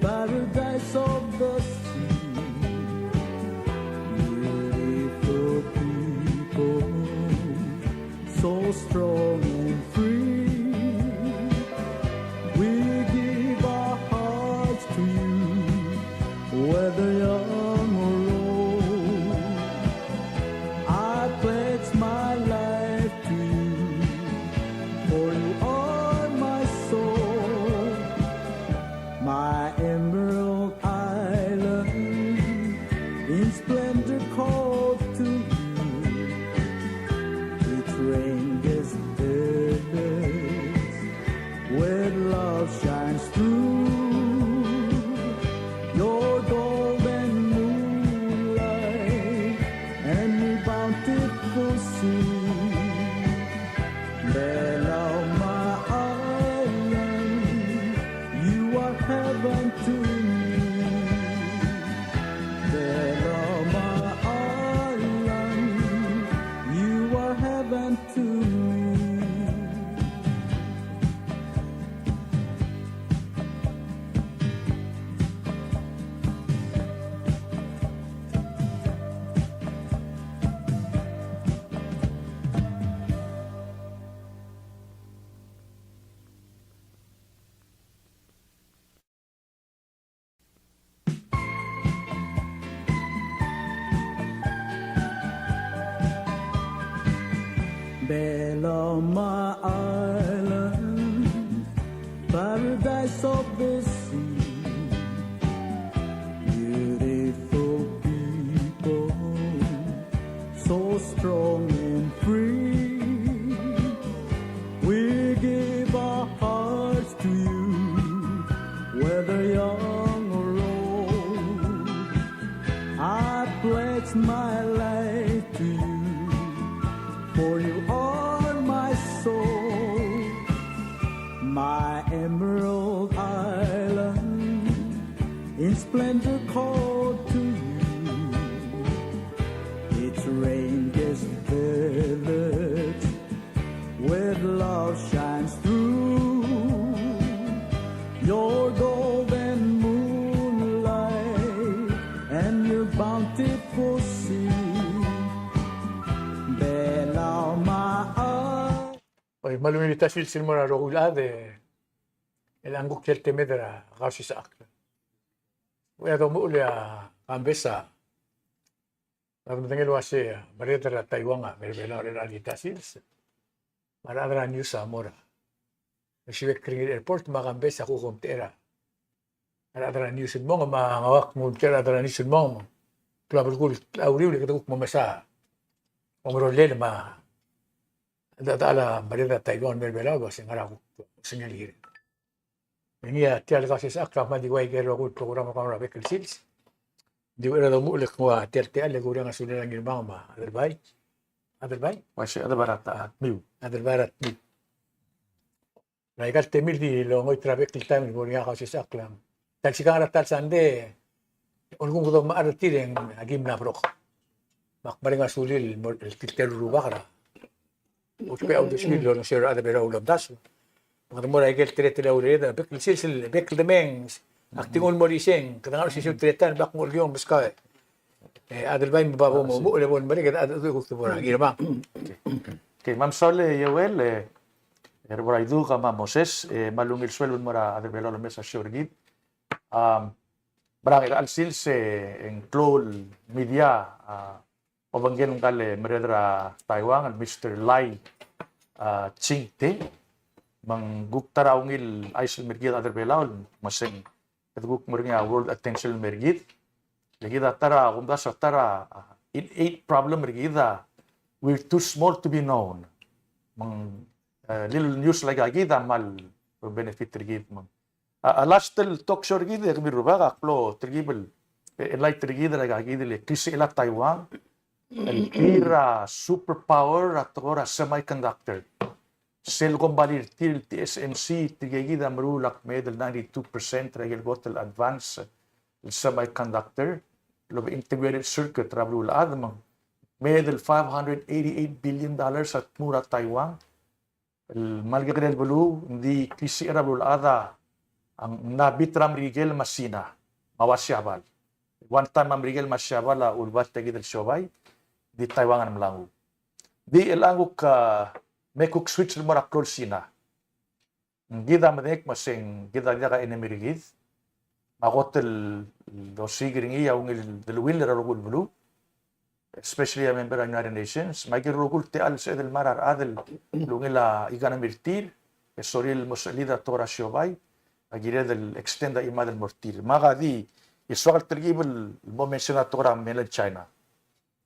paradise of the sea, beautiful people, so strong and free. We give our hearts to you, whether young or old. I pledge my life to you, for you are my soul, my emerald island, in splendor called to you. Its ranges feathers, where love shines through. Your golden moonlight and your bountiful sea. Bella, my island, you are heaven to me. Bella, my island, you are heaven to me. Bella, my island, paradise of the sea, beautiful people, so strong and free. We give our hearts to you, whether young or old. I pledge my life to you, for you are my soul, my emerald island, in splendor called to you. Its ranges feathers, where love shines through. Your golden moonlight and your bountiful sea. Bella, my island. Oy, malumilitasil silmora rogulade el anguk chelte medra Kausischakl. Wea to mulia ambesa. Nagdengel wase baredra Taiwanga merbela realitasil. Maradra news amora. Nasiwek kring airport magambesa ko komtera. Maradra news mo nga ngawak mo kera adra news mo. Klabul auriu le ketuk mamasa. Omrolel ma ala bareda Taiwan merbela was ngara ko sinyalir. Ngia tial Kausischakl ma diwai gero ko programa ko ra bekel sils. Di era do mulek ko terte ale ko nga sulan ng mama aderbay. Wasi ada barata miu. Aderbarat ni. Naigal temil di lo ngoy trabekel time ko nga Kausischakl. Tal sikara tal sande ulung ko maartireng agim na brok. Makbaring asulil el kilter rubakara. Uspe audisil lo sir ada bera ulam daso. Magdamo ra igel trete la ureda bekel silsil bekel de mengs. Aktingol mo riseng kadang si tretan bak mo lyong biskay. Adelbay mababo mo mo lebon balik ada ko ko ra girma. Okay, Mam Sole Yewel erbora idu kama Moses malungil swelun mora aderbelo lo mesa shorgit. Barang al silse en clol media Obanggen kale meredra Taiwan al Mr. Lai Chingte mang guktaraungil aisel mergit aderbelaul maseng ketguk mernya world attention mergit legida tara kumda tara in 8 problem mergida we're too small to be known mang little news like agida mal benefit tergit mang last talk show gid kami rubaga klo tergibel like tergida like agida le kisi la Taiwan el kira superpower at ora semiconductor Silicon Valley til TSMC tigigida marulak medal 92% regel gotel advance semiconductor lo integrated circuit rabul admang medal $588 billion at mura Taiwan el malgagdel bulu hindi kisi rabul ada ang nabitram Rigel Masina, mawasyabal. One time am Rigel masyabal ulbat tegi del shobay, di Taiwan ang langu. Di elangu ka mekuk switch mo raklol sina. Gida madek masing gida dia ka enemirigid. Makotel do sigiringi yaung del will rogul bulu. Especially a member of the United Nations. Magir rogul te al sa del marar adel lungila igana mirtir. Soril mosalida tora shobay. Agire del extenda ima del mortir. Maga di iswag tergibel mo mensiona tora mainland China.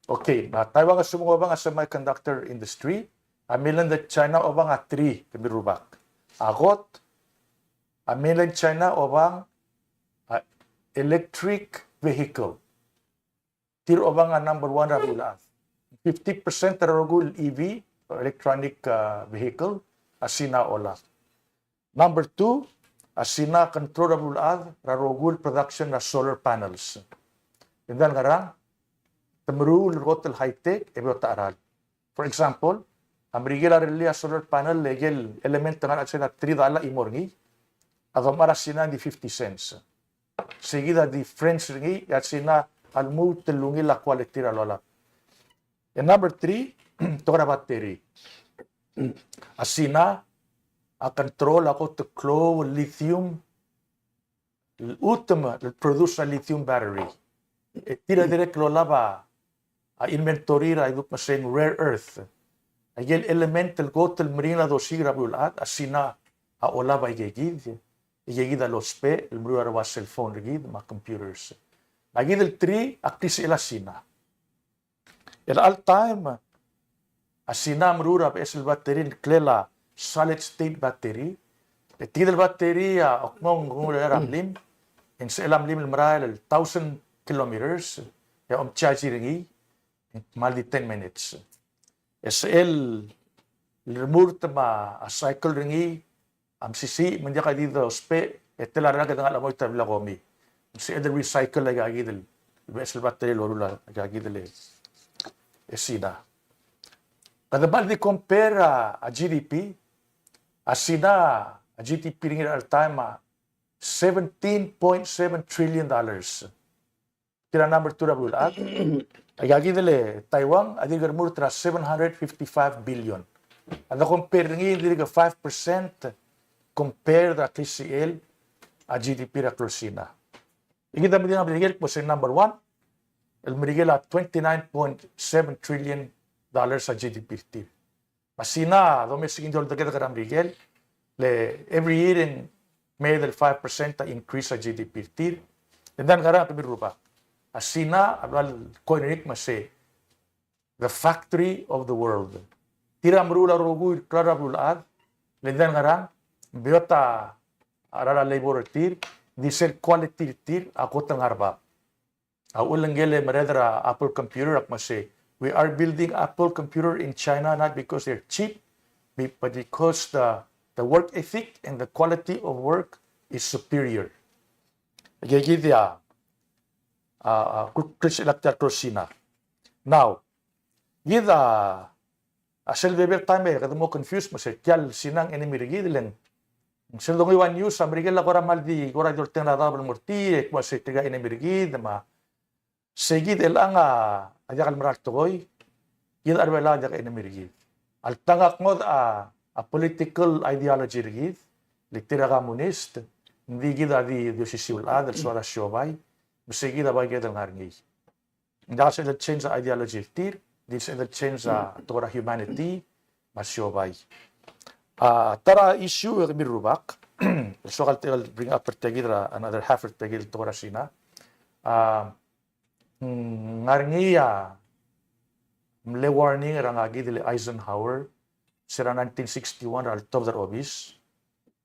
Okay, na Taiwan nga sumungo ba nga sa semiconductor industry, mainland China o ba nga 3 kabirubak. Agot, mainland China o bang electric vehicle. Tiro o ba nga number 1 ragulat. 50% ragul EV or electronic vehicle asina ola. Number 2, asina controllable rarogul production na solar panels. Indan garang tamrul rotel high tech ebe taaral. For example, amrigela relia solar panel legal element tangan at sila $3 imorngi. At mara sina di 50 cents. Seguida di French ringi at sina almu telungi la quality ralola. And number 3, tora battery. Asina a control ako to flow lithium ultima produce a lithium battery. Tira direct lo laba a inventory ra iduk maseng rare earth. Agel elemental gotel marina do sigra bulat asina a olaba igegid. Igegid a lospe el mruar wa cell phone rigid ma computers. Agid el 3 aktis elasina. El all time asina mrura es el battery klela solid state battery. Tidal battery okmong ngularam lim. In sa elam lim el 1,000 kilometers. Ya charge ringi. Mal di 10 minutes. SL remur ma a cycle ringi. Am sisi menjaka dito spe. Etela raga dengan alamoy tabla komi. Si edel recycle lagi agidel. SL battery lorula lagi agidel. Esina. Kada bal di compare a GDP. Asina a GDP ringi al time $17.7 trillion. Tira number 2 ra bulat. Agagi dele Taiwan adigar murtra 755 billion. Ada compare ringi diliga 5% compare da TCL a GDP ra Closina. Igida mo din ang binigil po sa number 1. El binigil at $29.7 trillion sa GDP. Masina, domestic indol dagdag ka binigil. Every year in may del 5% increase sa GDP. And then karang kabirupa. Asina, abal koinik mase, the factory of the world. Tira mrula rogu klara bulad, lendan garang, biota arara labor tir, diesel quality tir, ako tangarba. Ulang gele maredra Apple computer ak mase. We are building Apple computer in China not because they're cheap, but because the work ethic and the quality of work is superior. Gigidya. Closina. Now, gida asel bebel time kada mo confused mo se kyal sinang enemy rigidlen. Sel dong iwan news amerigel la kora maldi kora dorten la dabal morti ek mo se tiga enemy rigid ma segid el anga ajakal marak toy gid arbela jak enemy rigid. Al tangak mod a political ideology rigid litira komunist hindi gida di sisiul adal suara shobay. Masigi da bagay ng harngi. Hindi sila change the ideology of tir, hindi sila change tora humanity, masyobay. Tara issue yung birubak. So I'll bring up pertegidra another half pertegidra tora sina. Ngarngi mle warning rangagi dili Eisenhower sira 1961 al top der obis.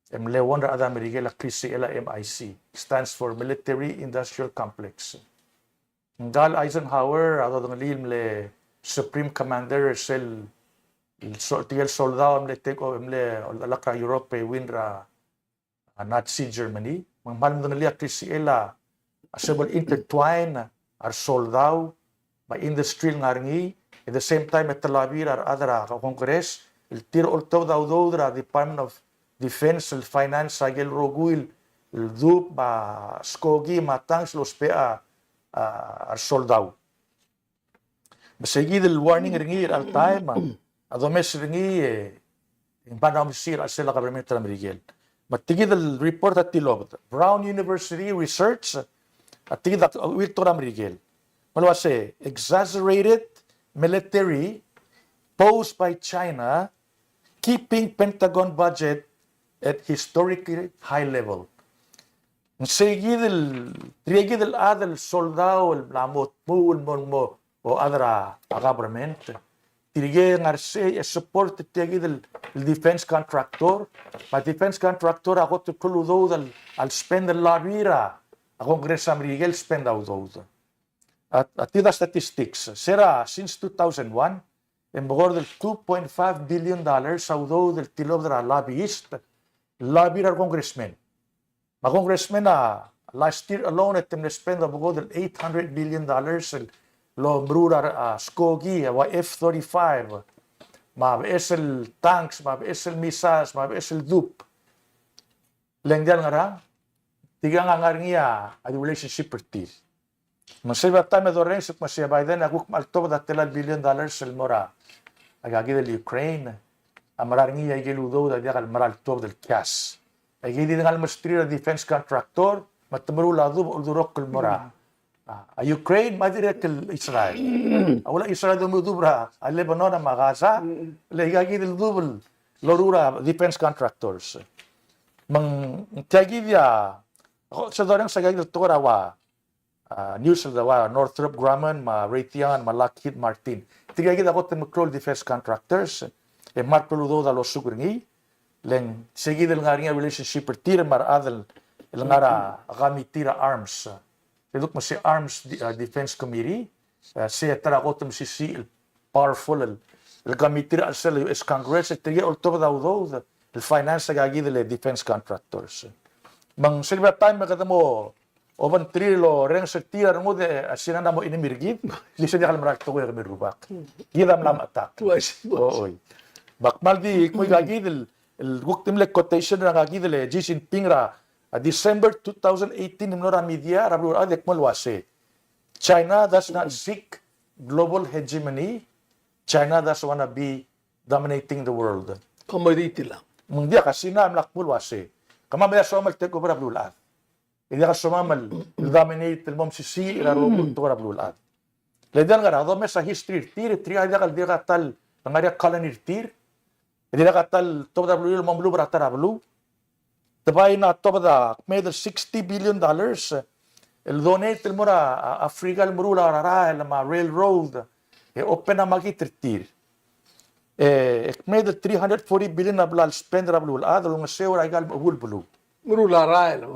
Mle wonder ada Amerika la krisi ela MIC stands for Military Industrial Complex. Ngal Eisenhower ado dong mle Supreme Commander sel tiel soldado mle take mle lakra Europe winra Nazi Germany. Mangmal dong lia krisi ela asebol intertwine ar soldado by industrial ngarngi at the same time at Tel-Aviv ar adra Congress el tiro ulto daudra Department of Defense, el finance, agel roguil, الذوب مع سكوغي مع تانكس los pea soldado. Masayid el warning ringi al time adomes ringi in panam sir al sela government Miguel. Matigid el report at tilobot. Brown University research at tigid at Victor Miguel. Malo say exaggerated military posed by China keeping Pentagon budget at historically high level. Seguid el adel soldado el lamot mo o adra government tirige ngarse support tigid el defense contractor ma defense contractor agot kuludo al spend el labira a Congress Miguel spend out at the statistics sera since 2001 en bogor del 2.5 billion dollars audo del tilob de la lobbyist labira congressman ma congressman last year alone at them spend bogor del 800 billion dollars lo brura skogi wa F-35 ma esel tanks ma esel missiles ma esel dup lengdian ngara tiga ngarngia a relationship pertir maseba time do ren suk masya Biden aguk malto da $1 billion el mora agagi del Ukraine amararngia igeludo da dia maral top del cash agidi dengan mestri defense contractor matmuru ladu udurok el mora a Ukraine madirek el Israel awala Israel do mudubra a Lebanon a Gaza le agagi del double lorura defense contractors mang tiagidia sa dorang sa gagil torawa news of the Northrop Grumman ma Raytheon ma Lockheed Martin tigagi da kote control defense contractors e marco ludo da los sugringi len seguid el ngaringa relationship per tira mar adel el ngara gamitira arms eduk mo si arms defense committee se tara kote mo si el powerful el gamitira al sel US Congress tigagi ulto da udo el finance gagi de defense contractors mang silba time makatamo oban trilo reng setira mo de asinana mo inimirgid lisa di kalmarak to wer mirubak gidam lam attack oy bakmal di ko gagi del el guktim le quotation ra gagi del Xi Jinping ra December 2018 nora media rabul adek mo wase China does not seek global hegemony China does wanna be dominating the world commodity lang mung dia kasina amlak mo wase kamamaya somal take over rabul ad إذا كسمام الضامنية المهم سيسي إلى روبوت تورا بلولاد لذلك أنا هذا مسا هيستري تري هذا قال ديرا تال نعرف كالنير تير إذا قتال تبدا بلول مملو براترا بلو تباينا تبدا ميد $60 billion الدونيت المرا أفريقيا المرولا رارا لما ريل رود أوبنا ماكي ترتير ميد $340 billion أبلا سبند رابلول هذا لو نسيور أيقال بقول بلو Merula Rael,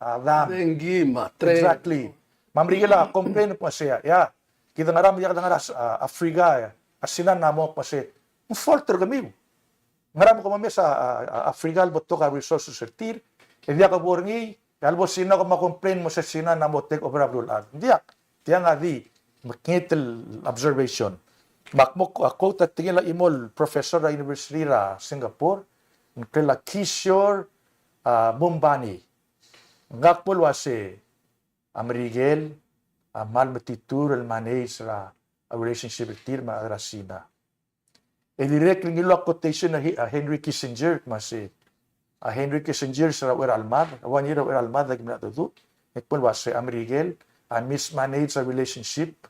Adam. Dengima, Tren. Exactly. Mamrigila, complain pa siya. Ya, kita ngaram ya kadang Afrika, asinan namo pa siya. Un folter kami. Ngaram ko mamaya sa Afrika alboto ka resources sertir. Hindi ka borngi, albo sina ko ma-complain mo sa sina namo take over Abdul Ad. Diyak, tiya nga di, makingitil observation. Makmok quote at tingin la imol professor ra University ra Singapore, kila Kishore Bombani. Ngakpol wase Amerigel mal matitur el manage ra a relationship tir ma rasina. E direct ngilo quotation na Henry Kissinger masi. Henry Kissinger sa wer almad, one year wer almad gimna tutu. Ngakpol wase Amerigel mismanage a relationship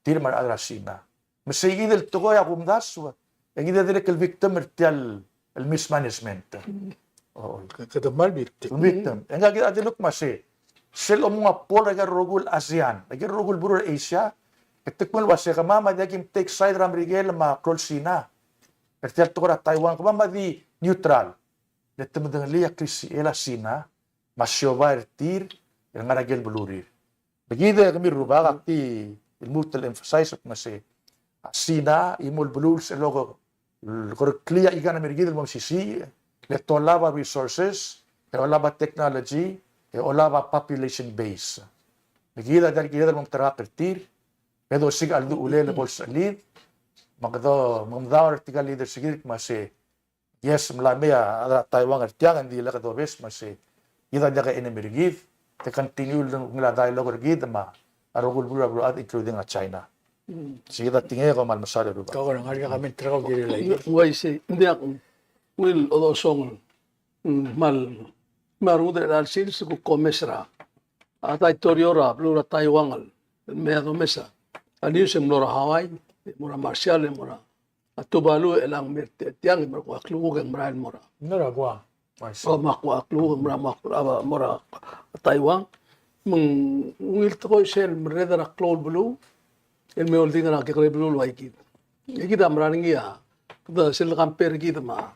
tir ma rasina. Masigi del togo ya kumdaswa. Ngida direct el victim ertial el mismanagement. Oh, Katamal victim. victim. Nga kita look masi. Sel mga pol agar rogul ASEAN, agar rogul buro Asia. Ketekmal wase kamama di kim take side ram rigel ma krolsina. Ertel tora Taiwan kamama di neutral. Letem dengan liya krisi ela sina masyoba ertir yang ngaragel bulurir. Begitu kami rubah akti ilmutal emphasize masi. Sina imul bulur sa logo clear igan Amerigil mong sisi le tolaba resources e olaba technology e olaba population base nagida dal gida mong tarakertir pedo sig aldu ule le bol salid magdo mamdawar tigal leader sigit mase yes mlamea ada Taiwan artiangan di la do bes mase kita dia ka enemirigid, te continue lang ngila dialogue rigid ma arugul bulu at including a China. Sige kita tingay ko mal masada ruba. Kau nang harga kami terkau kiri lagi. Wai se hindi ako will odosong mal marudre dal sil su komesra. Atay toriora blura Taiwangal. Meado mesa. Ani sem lora Hawaii, mora Marshall mora. Tuvalu elang mirte tiang mora klugen mora mora. Nora gua. O makwa klugen mora Taiwan. Wil to sel mredera klol blue. El me olding na ke blue waikid. Ikida mraningi ya. Da sel kamper gid ma.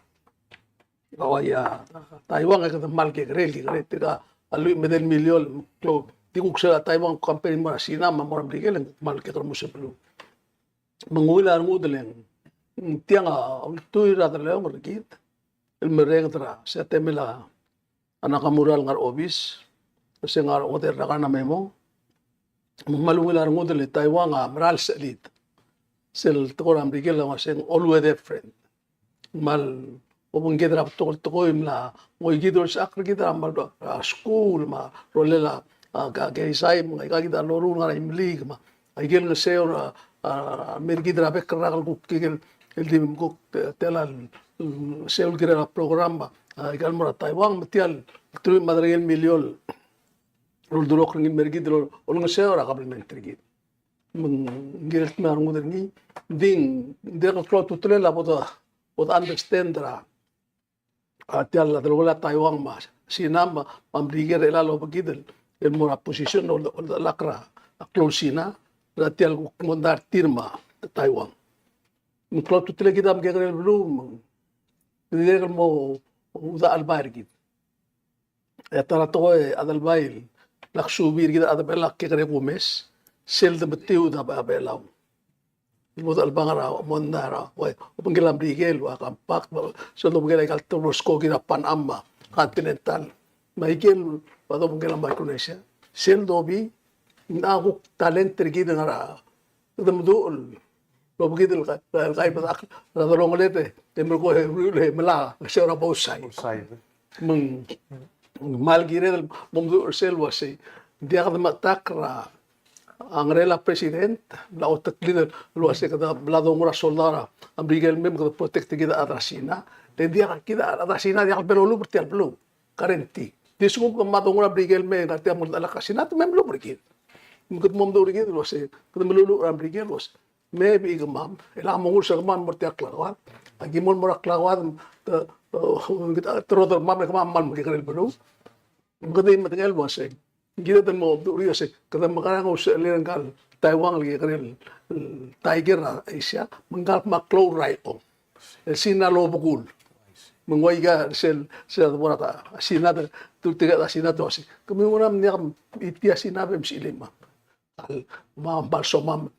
Awaya Taiwan ka mal ke grel tiga alu medel milyon klol. Tiguk sa Taiwan kamper mo sina ma mora brigel mal ke mo se blue. Menguila ngudelen. Tiang tuira da leong rigid. El mereng tra sa temela anak kamural ngar obis. Kasi ngar oter na memo. Maluwilar ngudel Taiwan maral salit. Sel tokor amrigel nga sing always their friend. Mal obong gidra tokor imla moy gidol sa akri gidra mal school ma rolela gaisay mga ikagida loru nga imlig ma igel nga seo mer gidra bekra kal kigel el dim ko telal seo gira programa igal mora Taiwan matial tu madragel milyon Rul ring mergi dulu orang saya orang kabel mentergi, menggirat marung ni ding dia kalau tutulah lah buat understand lah, tiada lah terlalu Taiwan mas, Sina membrigir elalo begitu, el mura position ol lakra, close Sina, tiada kumandar tirma Taiwan, kalau tutulah kita menggirat belum, dia mau udah albair gitu, ya tara toh albair. Laksubir kita ada belak ke kare kumes sel de betiu da belau ilmu albangara mondara wa pengelam digel wa kampak so do pengelam kal tosko kita pan amma continental maikel wa do pengelam ba Indonesia sel dobi na ko talent tergida ngara da mudul lo begitu kai patak da longolete tember ko le mala se ora bosai meng malgire del momdo selwa se dia kada matakra ang rela president la otaklider lo ase kada blado mura soldara ambrigel mem kada protect kita atrasina de dia kita atrasina dia pero lu bertial blu karenti disum ko matongura brigel me ngati amul ala kasina to mem lu brigel mukut momdo brigel lo ase kada melulu ambrigel lo me bi gamam ela mongul sa gamam bertiak lawat agimon mura lawat kita terus mam mal mengkiril belu mungkin matinggal bose kita temo duri ase kada makarang us legal Taiwan lagi kiril tiger Asia menggal maklo raito el sina lo bukul mengoiga sel borata sina tu tiga sina to ase kami unam ni itia sina bem silima al ma balso mam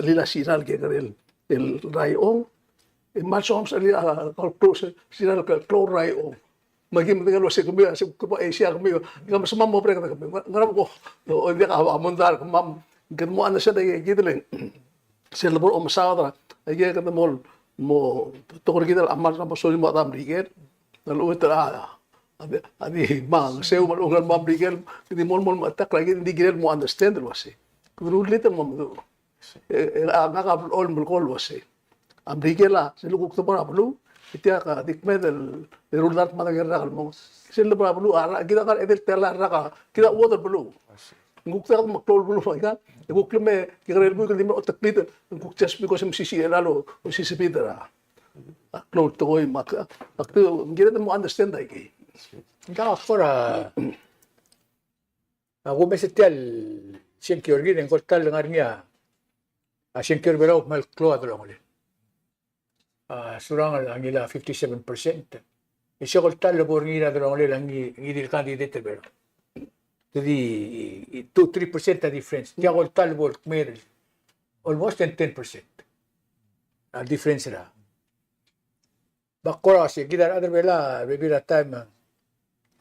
lila sina lagi kiril el raio Masuk sekali kalau sinar kalau raio, mungkin dengan luas kami Asia kami, kami semua mau pergi kami, ngarap ko, dia kau amuntar kami, kita mau anda sedang gitu leng, selebor sawah, aja kita mau tukar kita amal sama suri mau tam brigade, lalu itu adi mang seu mau orang mau brigade, jadi mau tak lagi di brigade mau understand luas sih, kedua lihat mau tu, agak all berkol luas sih. Ambrigela selukuk tu para perlu itia ka dikme del rulat matager rakal mo sel para perlu ara kita kan edel telar raka kita water perlu nguk ta maklol perlu ka nguk leme kigrel bu kelima otak lit nguk jas bi ko sem sisi elalo sisi bidra klol to koy mak akto ngira mo understand dai ki Kau fora aku mesetial singkir gini engkau dengarnya singkir berau mal keluar tu orang surang ang ila 57%. Isyo ko talo por ngira dorong le lang ngidil candidate pero. Jadi 2-3% difference. Dia ko talo por mer almost 10%. Difference ra. Bakora si kita ada bela time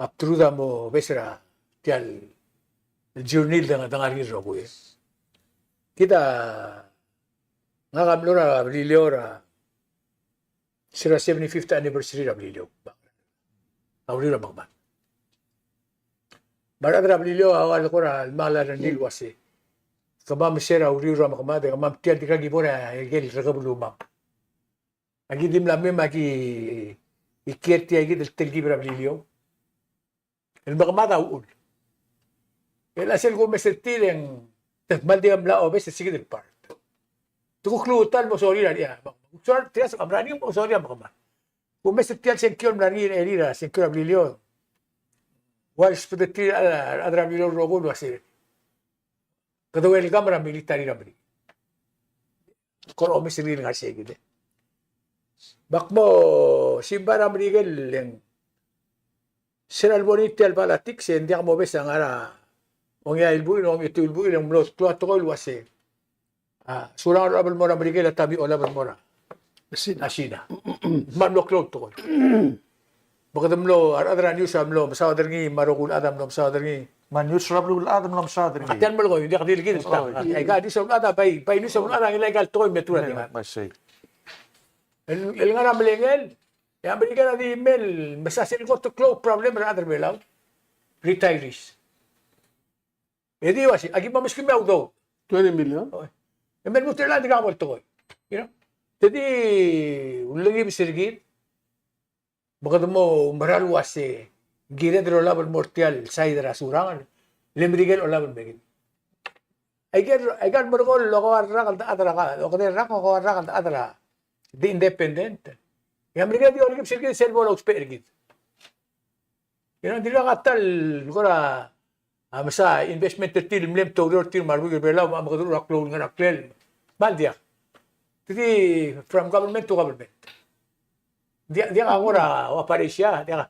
aptruda mo besra tial journal dengan ni rogo ye. Kita ngagamlora brilora sira 75th anniversary ra brilio. Aurira magban. Maradra brilio awal ko ra mala na nilwasi. Kamam sera uriura makamade kamam tiyan di kagi bora egel ragabuluma. Agi dim la mema ki ikierti agi del telgibra brilio. El makamada uul. El asel ko mesertil en mal de amla obes sige del part. Tuku klutal mo sorira dia. Sor tias amrani mo sorira makama. Ko mesertil sen kiol mrani erira sen kiol brilio. Wals pedetir adra brilio rogul wasir. Kada el kamera militari ramri. Koro meseril ngase gide. Bakmo simbara mrigel yang Seral bonito al balatik se hindi mo bes ang ara ong ya ilbuin ong ito ilbuin ang los tuato ko luwase. Surang abal mo na brigel at tabi ola mo na. Asina. Man lo klot to. Baka damlo adra news amlo masawa dergi marokul adam lo masawa dergi. Man news rabul adam lam sa diri. Atian mo ko hindi ka diligid sta. Ay ga di sa ada bay news sa ada illegal to metura di. Masay. El nga na malengel. Yang berikan ada email, masasin ko to close problem na other way lang. Retirees. Edi wasi, agi mamis kimi au do. 20 million. Emel muter lang di ka mo to. You know? Jadi ulagi bisirgit. Baka mo maral wasi gira dro laban mortial saidra surangan. Lemrigel o laban begin. I get mo ko logo arra kan adra ka. O kada ra ko arra kan adra. The independent. Yang mereka di orang sirkit sel bola usper gitu. Yang dia kata kora masa investment tertil mlem to tertil marbu belau am kadur raklo ngara klel mal dia. Jadi from government to government. Dia agora aparecia dia.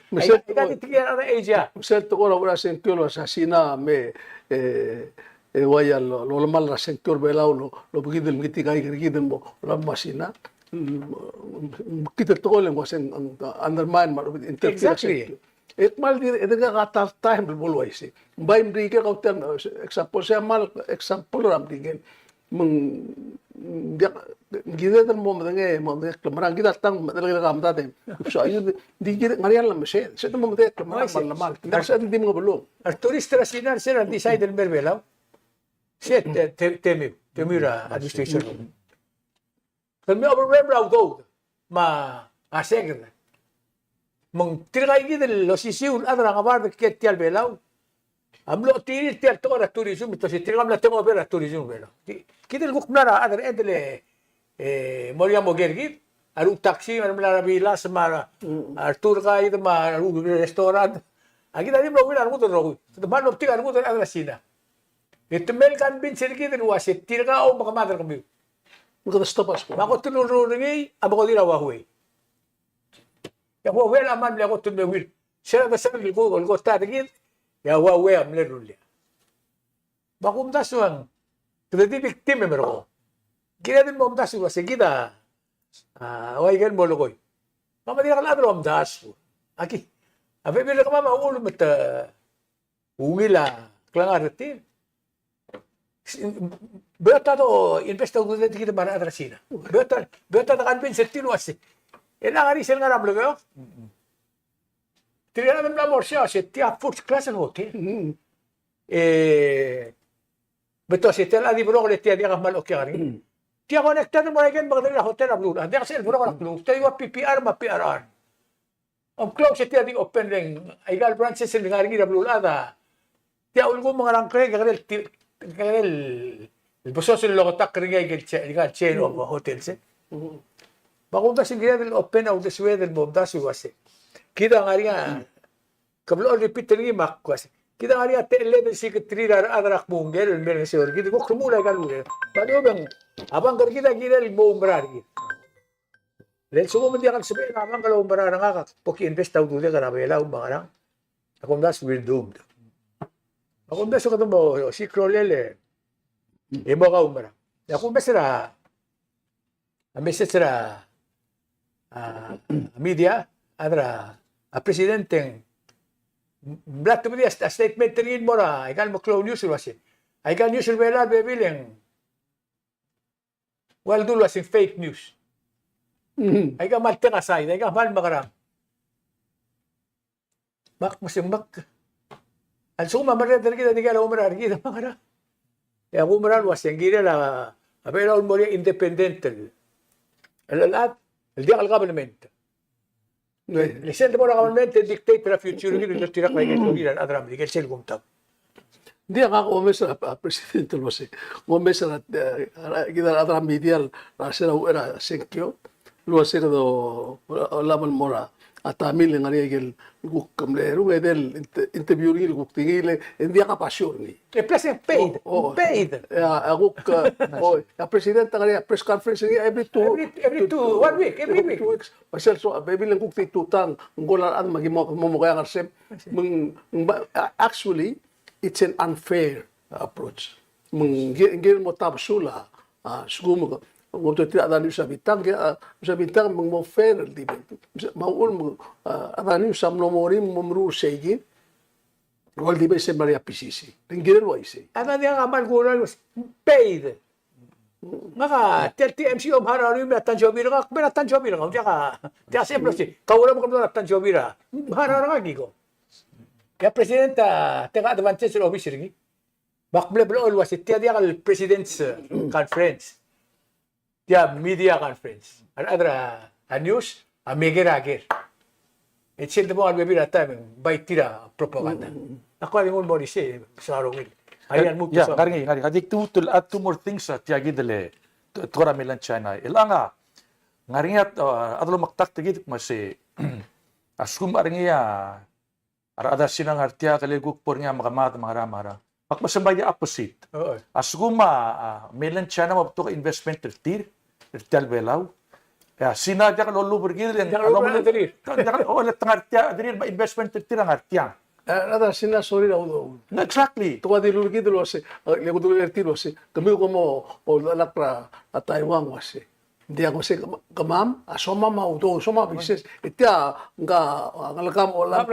Masa kita tiga ada Asia. Masa tu orang sentur asasina me waya lo mal sentur belau lo begitu mengiti kai begitu lo masina. Kita tolong wasen undermine Exactly. Et mal dir edega kata time bolu aisi. Baim rike kau tem example saya mal example ram digen meng dia gida dan mo madenge kemarang kita tang madenge kam tate. So ini digir ngarian lam se tu mo madenge kemarang mal. Tidak sa di mo bolu. Al turista rasinar sera decide el merbelau. Set temira administration. Kami overwhelmed do asegre. Mong tirgai gid lo sisiul adra ngabar ke tial belau. Amlo tiril tial to ra turismo to si tirgam la temo ver turismo belau. Kid el gukmara adra endele moria mogergit aru taxi mar mala bila sama artur gai ma aru restaurant. Agi dari lo wila muto ro. To man opti aru muto adra sina. Itmel kan bin sirgit el wasit tirga o makamadar kami. Maka stop us. Mako tunurun ngi abako dira wahwe. Ya wahwe la man le ko tunme wil. Sera da sabil ko ta digit. Ya wahwe am le rulia. Bakum daswang. Tudi victim memero ko. Kira din mo dasu wa seguida. Oy gen mo lokoy. Mama dira kala drum dasu. Aki. Abe bile ka mama ulo mata. Ungila klangartin. Beata to investa udah kita mana ada sini. Beata kan pin setilo asih. Enak hari sen ngaram lagi. Tidak ada belum morsia setia first class hotel. Betul setia lagi bro kalau tiada yang mal oke hari. Tiada konektor mereka bagdari hotel ablu. Ada sel bro kalau ablu. Tiada PPR ma PRR. Ang close setia di open ring. Igal branches sen dengar lagi ablu ada. Tiada ulgo mengarang kaya el bosos lo tak ringa el cheno hotel se. Bagunda singira del open out the swed del bomda su wase. Kita ngaria kablo repeat ringi mak wase. Kita ngaria tele del secretary adrak mungel el men se or kita ko krumula galu. Bado bang abang kita gira el bombrar gi. Lel sumo mendia kan sebe abang kalau bombrar nga poki invest out de garabela umbarang. Akomda will doomed. Ako beso ka mo si Crolele. Imo ka umara. Ako besera. Besera media adra a presidente black to media statement rin mo ra ikan mo clown news wasi. Ikan news bela bebileng. Well dul wasi fake news. Ikan mal tenga side, ikan mal magarang. Mak Suma marredra kita di kala umrar kita makara. Ya umrar was yang gira la abela un moria independente. Al dia al government. Listen mo la government dictate la future gira tira kaya gira adram di kel selgum tab. Dia nga umesa presidente lo se. Umesa kita atra media la sera era senkyo. Lo sera do laban mora atamil ngari gel guk kamle ru edel interview ri guk tingile dia ka pasyon ni. E plus paid. Paid. Ya guk ya presidente ngari press conference every 1 week, every week. 2 weeks. Pasal so baby lang guk tutang ngolan an magimo mo kaya ngarsem actually it's an unfair approach. Mengir mo tabsula, sugumo mo to tira dani sa bitang mo fair di maul mo adani sa morim mo mru segi. Wal di ba se Maria PCC. Tingir lo ise. Ano dia amal gunan was paid. Maka TMC om hararo yung tanjobira ka, pero tanjobira ka, diya ka. Diya siyempre si, kawala mo kami na tanjobira. Hararo ka gigo. Ya presidenta tega advantage lo officer gi. Bakble blo alwas tiya dia kal president's conference. Tiya media conference. Adra a news a megerager. Et siente mo albe bira time by tira propaganda. Ako ali mo mo dise sa rongil. Ayan mo Yeah, ngari. Adik tutul at two more things tiya gidele. Tora milan China. Ilanga ngaringat adlo maktak tigit masi askum aringiya ada sinang artia kali guk pornya makamat mara. Pak masambay opposite. Asguma milan China mabto ka investment tir belaw. Ya sina dia kalau lu pergi yang kalau mana tir. Oleh tengartia dir investment tir ang artia. Ada sina sorry daw. Exactly. Tuwa di lulgi dulu se, lego dulu tiro se. Kami como o la pra a Taiwan wase. Dia ko se kamam asoma mau do soma bises itia nga ngalakam ola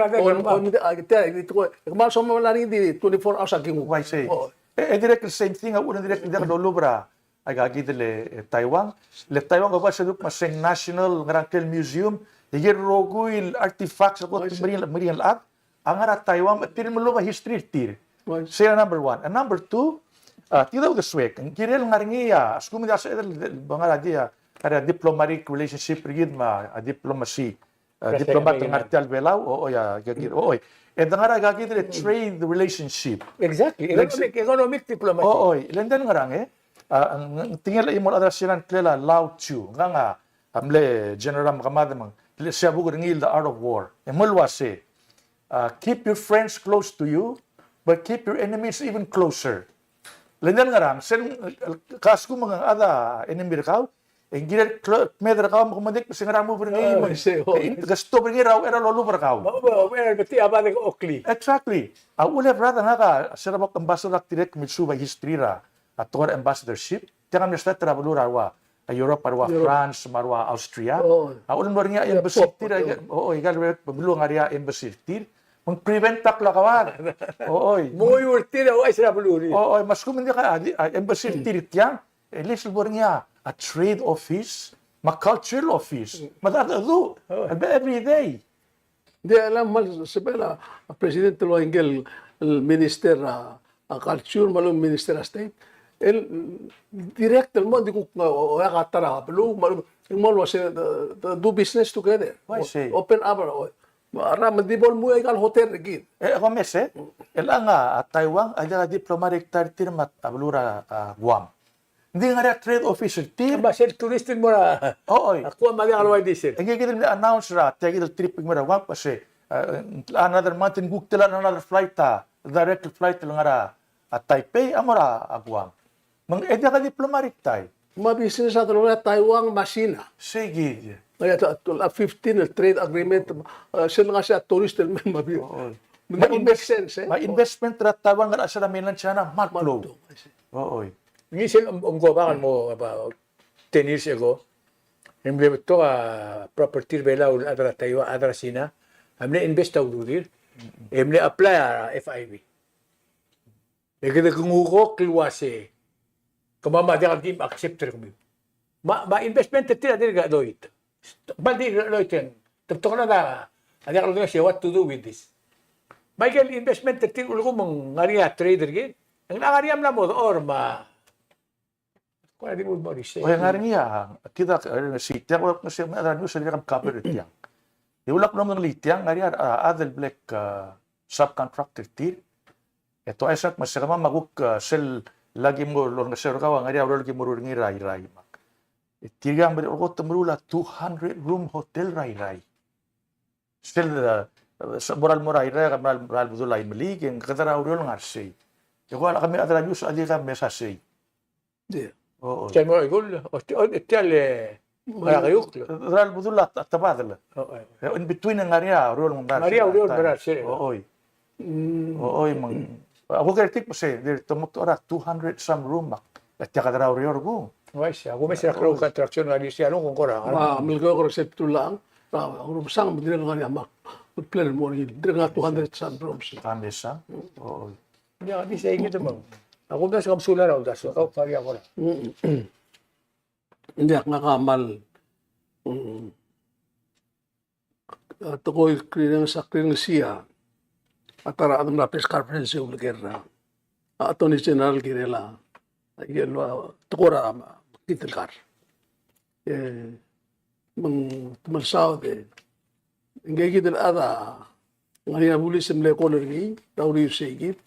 on itia itu kamam soma lari di 24 hours agingu. Why say? Direct the same thing. Una direct dia kalau bra agagi dele Taiwan. Le Taiwan ko ba sa dup maseng National Ngrankel Museum. Higir roguil artifacts ko marian art. Ang ara Taiwan tir mo ba history tir. Say number 1. And number 2, tidak the swek. Kirel ngaringiya. Askum dia sa bangala dia ada diplomatic relationship rigid diplomacy diplomat ng artial belaw ya gagir ngara gagir trade relationship Exactly. Economic diplomacy. Ilandan ngarang ang tingel imol adrasilan klela Lao Tzu nga amle general makamadamang siya bugo ngil the art of war emulwase keep your friends close to you but keep your enemies even closer. Ilandan ngarang sen kasku mga ada enemy kaw Engir medra ka mo kumandik kasi nga mo bringi mo. Gasto bringi raw era lolo para ka. Beti abade ko okli. Exactly. Ule brother nga ka serabok ambassador direct mitsuba history ra ator ambassadorship. Tiang mi sta travel rawa Europe parwa France marwa Austria. Ule mo ringa embassy tira igal pablo nga ria embassy tir. Mang prevent tak la kawar. Mo yurtira o isra buluri. Mas kumindi ka embassy tir tiang. Elis mo ringa a trade office, cultural office, madadado, every day. Dia alam mal sebela presidente lo engel minister a culture malo minister a state el direct el mo di ko ya katara lo mo se do business together. Open up ara madibol mo egal hotel gid. Komese el anga Taiwan ada diplomatic tartir mat ablura Guam. Hindi nga trade official team. Ba sel touristic mo ra. Ako mali alway diesel. Ang gigil na announce ra, tagil tripping mo ra wag pa si another month in Gugtila another flight direct flight lang ra at Taipei amora agwang. Mang edya ka diplomatic tay. Mabisin sa tulong Taiwan masina. Sige. Kaya 15 trade agreement sila nga siya tourist mabi. Make sense eh. Investment ra Taiwan nga sa mainland China matlo. Ngisel go bakan mo about 10 years ago. Emble to property bela ul adra Taiwan adra Sina. Amle invest daw dudir. Emle apply FIB. Ekede kunguko kilwase. Kamama dia kan accept kami. Ma investment tira dirga doit. Bandi loiten. Tepto na da. Ada kalau dia what to do with this. Michael, investment terting ulo ko mong ngariya trader gin. Ang nangariyam na mo, or kung hindi mo mo risay. O nga rin niya, kita si Tiang, wala na siya, ano siya niya cover Tiang. Iulak naman ng Litiang, nga rin, Adel Black subcontractor tir. Ito ay sak, mas kama maguk sel lagi mo, lor nga sir kawa, nga rin, lagi mo rin ray-ray. Itigang, ko tumrula 200 room hotel ray-ray. Sel, sa moral mo ray-ray, moral mo dulay maliging, katara rin nga say. Ikaw na kami adra news, adi kami sa say. Di. Oo. Siya mo, igul, ityal, marakayok. Ral mo dulat at tabadala. In between ang area, rule mong Maria, uriol, maral, sir. Ooy. Ooy, mang... Ako kaya mo siya, tumukto ara, 200 some room mak. At yaka dara uriol ko. Wai siya, kung may sila crow contraction nga di siya, anong kung korang? Milgaw ko resepto lang. Ang rumsang, hindi na nga niya mak. Plan mo rin, hindi nga 200 sun rooms. Kami sa? Ooy. Hindi siya higit naman. Ako na sa kamsula raw, daso ako, kaya ko na. Hindi ako nakamal. At ako'y krinang siya. At tara atong lapis conference yung lagera. Ato ni General Girela. Tukura kitilkar. Mang tumalsaw de. Ingay kitil ada. Ngayon na bulis yung lekoner ni. Tauri yung sigit.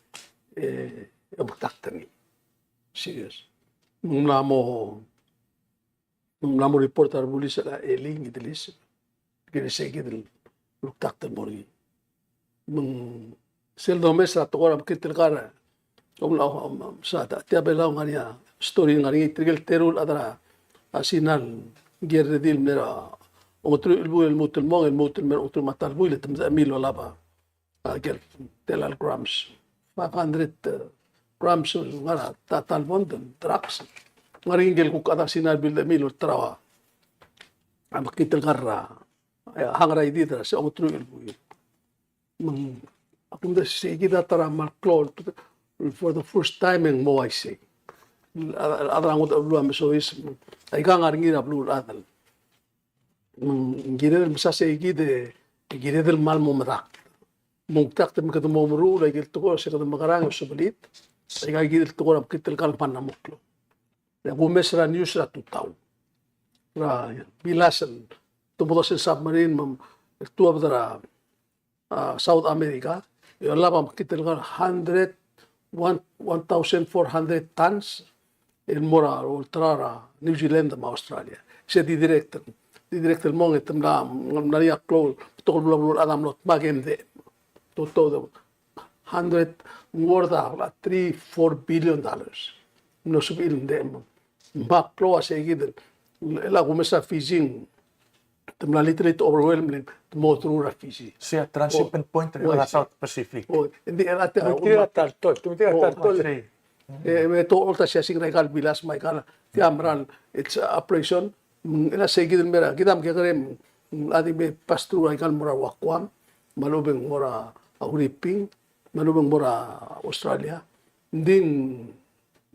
Abagtaktan ni. Serious. Nung namo reporter bulis sa eling itilis. Kinisay kitil. Luktaktan mo rin. Nung seldo mesa tukura kitilkar. Sa tiyabe lang nga niya. Story nga niya. Trigel terul adara. Asinal. Gerdil mera. Umutro ilbu ilmutul mong ilmutul mera utro matalbu ilitam sa mil wala pa. Telal grams. 500 grams nga tatalbon dun. Drugs. Nga ringil kung kada sinabil na mil trawa. Ang makitilkar hangray dito sa umutro ilbu il. Akong da sige da tara malklol. For the first time in mo I say. Adrang ut ablu amso is ay ka nga ringi ablu adal. Gire del masa say gide gire del mal mo madak. Mungtak tem kadum mo muru la gil to sa kadum makarang sa balit. Ay ka gide to ko kitel kal panamuklo. Ya bumesra news ra tutaw. Ra bilasan tumudos sa submarine mam tu abdara South America. Yo labam kitel kal 1,400 tons in mora ultrara New Zealand ma Australia. Siya di director mong itam na nariyak klol tukol blablo adam lot magende to 100 worth of $3-4 billion. No subil dem. Baklo asa igid. Ela kumesa fishing. Tamla literally overwhelming mo through Fiji. Siya transshipment point sa South Pacific. Hindi ate Tumitira tartol. May tool ta siya sing regal bilas may kana tiamran it's operation ina segid mera kitam kare ati be pastru ay kan mura wakwam malubeng mura Philippines malubeng mura Australia din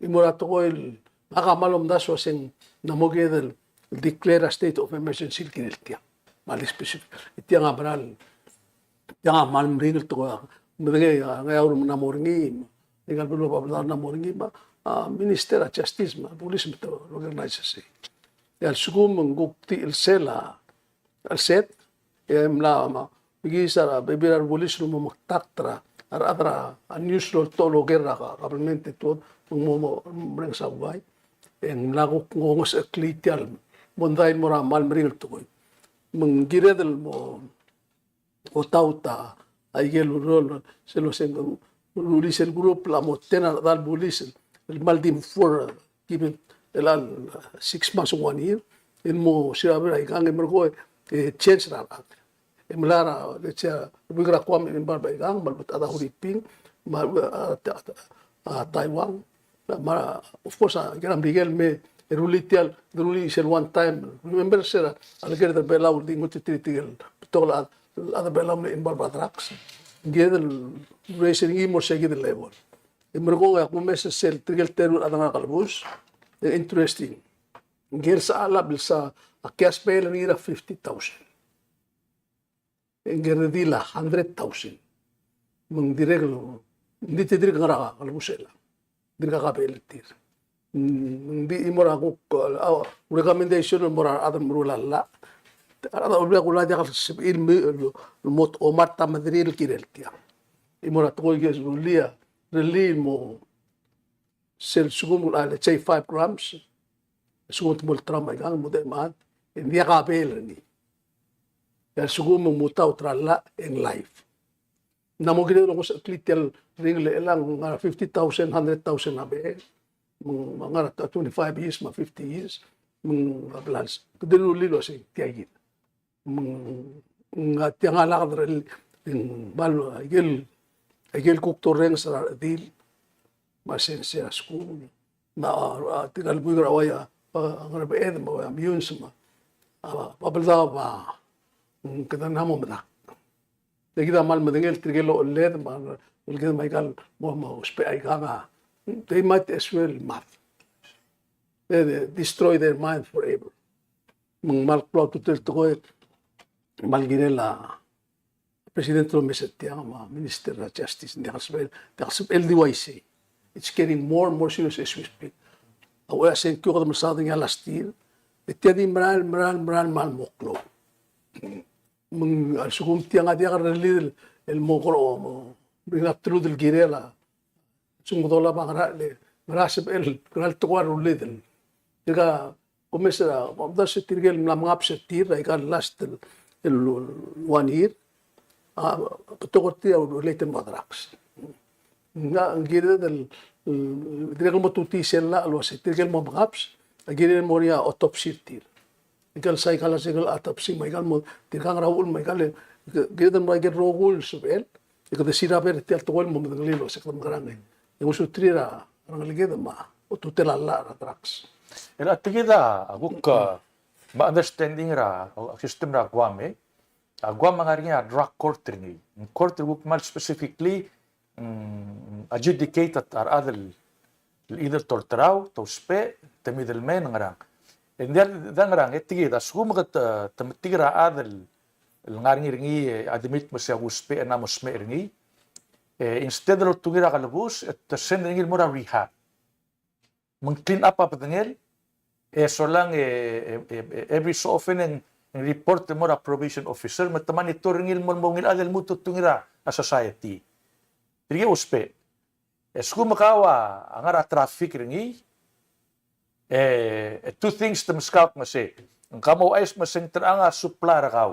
imura to oil akamalom das wasing namogedel declare a state of emergency kiniltia mali specific itiang abral yang mal mringal to Mengay ngayon na moringi, tinggal belum apa na moringi ba, Minister of Justice ma, Police to organize Yan sugum menggukti ilsela, alset, mla ma, bigi sara bebirar police no maktaktra, adra news lo to lo gerra ka, kabelmente to mo breng sabay, en lago ngos eklitial, bonday mora mal mringal to menggiredel mo o tauta ay rol se lo sen lulis el grupo la motena dal bulis el maldim for given el 6 months 1 year en mo sirabe ay kang mergo change ra emlara de cha bigra kwam en barba gang malbut ada huriping Taiwan of course garam Miguel me rulitial rulis el one time remember sera alger de belau dingo titil tola ada belam in barba tracks gedel racing mo sa gedel level mergo ako mes sel trigel terul ada nga kalbus interesting gel sa alab sa akyas pel ngira 50,000 en gerdila 100,000 mengdireglo hindi tidir ngara kalbusela dir ka kapelitir hindi imora ko recommendation mora adam rulalla ada ubla kula ja il mot o matta madril kireltia imora to yes rulia reli mo sel sugum ala chay 5 grams sugum mol trama gang mo de mat hindi ka kapelni ya sugum mo mutaw tralla in life namo gid ko sa klitel ring le lang 50,000 100,000 na be mga 25 years ma 50 years mga plans kadilo lilo si tiagit mga tiangala ka dral balo agel kuktoreng sa dil masensya school na tigal bu grawaya ang rabe mo immune sama pabalda ba kada namo madak kita mal madengel trigelo led man ulged Michael mo spe ay kanga they might as well math they destroy their mind forever mal plot to mal girela presidente lo mesetia ma minister of justice the LDYC it's getting more and more serious as we speak awa sen ko kadam sa ding last year etiadi maral mal moklo sugum tiang adia karelil el mokro mo bring up through del girela sungodola bangara le marasib el kral tuwar ulidel diga komesa da se tirgel na mga upset ay kan last el 1 year patokorti related madrax nga ang girela del direk mo tuti sella lo se tirgel mo maps agirel mo ria autopsy tir ikal psychological autopsy maigal mo tirkang raul maigal gidan mo get rogul subel ikada siraber tel tol mo nglilo sa kam grande yung sutrira ang ligeda ma o tutela la trax Era tigida aguk ma understanding ra system ra guame agwam mangaringa drug court ni court guk mal specifically adjudicated ar adel either tortrau to spe te middleman ngarang en dan ngarang tigida sumagat tigra adel ngaringi ringi admit mo siya uspe na mo sme ringi instead of tungira kalabus at send ringi mo ra rehab mong clean up patengel so lang every so often ang report mo ra probation officer mataman ito ringil mo mongil adel mo tutungira a society ringi uspe esku makawa ang ara traffic ringi two things to scout mase ang kamo ayos maseng teranga supla ra kaw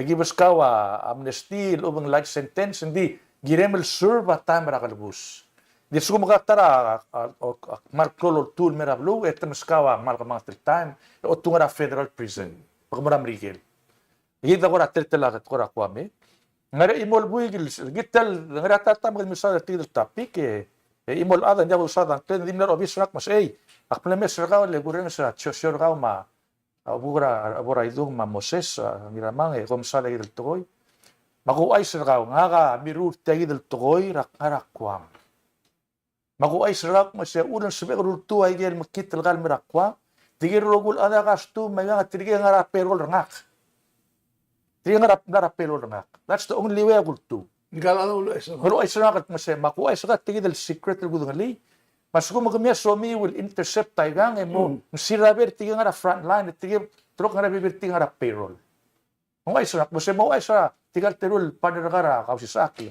gibas kawa amnesty ubang life sentence hindi giremel serve time ra kalbus di su makatara marklol tool merablu etmas kawa mal kamang time o tungra federal prison pagmaram rigel gida ko ra tetela ko ra kwame ngara imol buigil gital ngara tatam kan misal tidal topic imol adan ya usad ang ten dinner obis rak mas akplemes ra le gureng sa chosyor ra ma abura itu ma Moses miramang kom sala idel toy makuay sa raw nga ka mirur tagi del toy rak kwam makuay sa rak masya ulan sabi rurtu ay gel makital gal mirakwa digir rogul ada kastu may nga tirige nga perol ngak tirige nga perol ngak that's the only way gultu Ngalala ulo isa. Pero ay sa kat masya makuay sa kat tigi del secret gudungali mas kung magamya somi will intercept tayo gang mo siraber tigi nga front line tigi trok nga bibir tigi nga payroll mo ay sa mo ay sa tigal terul panaragara Kausischakl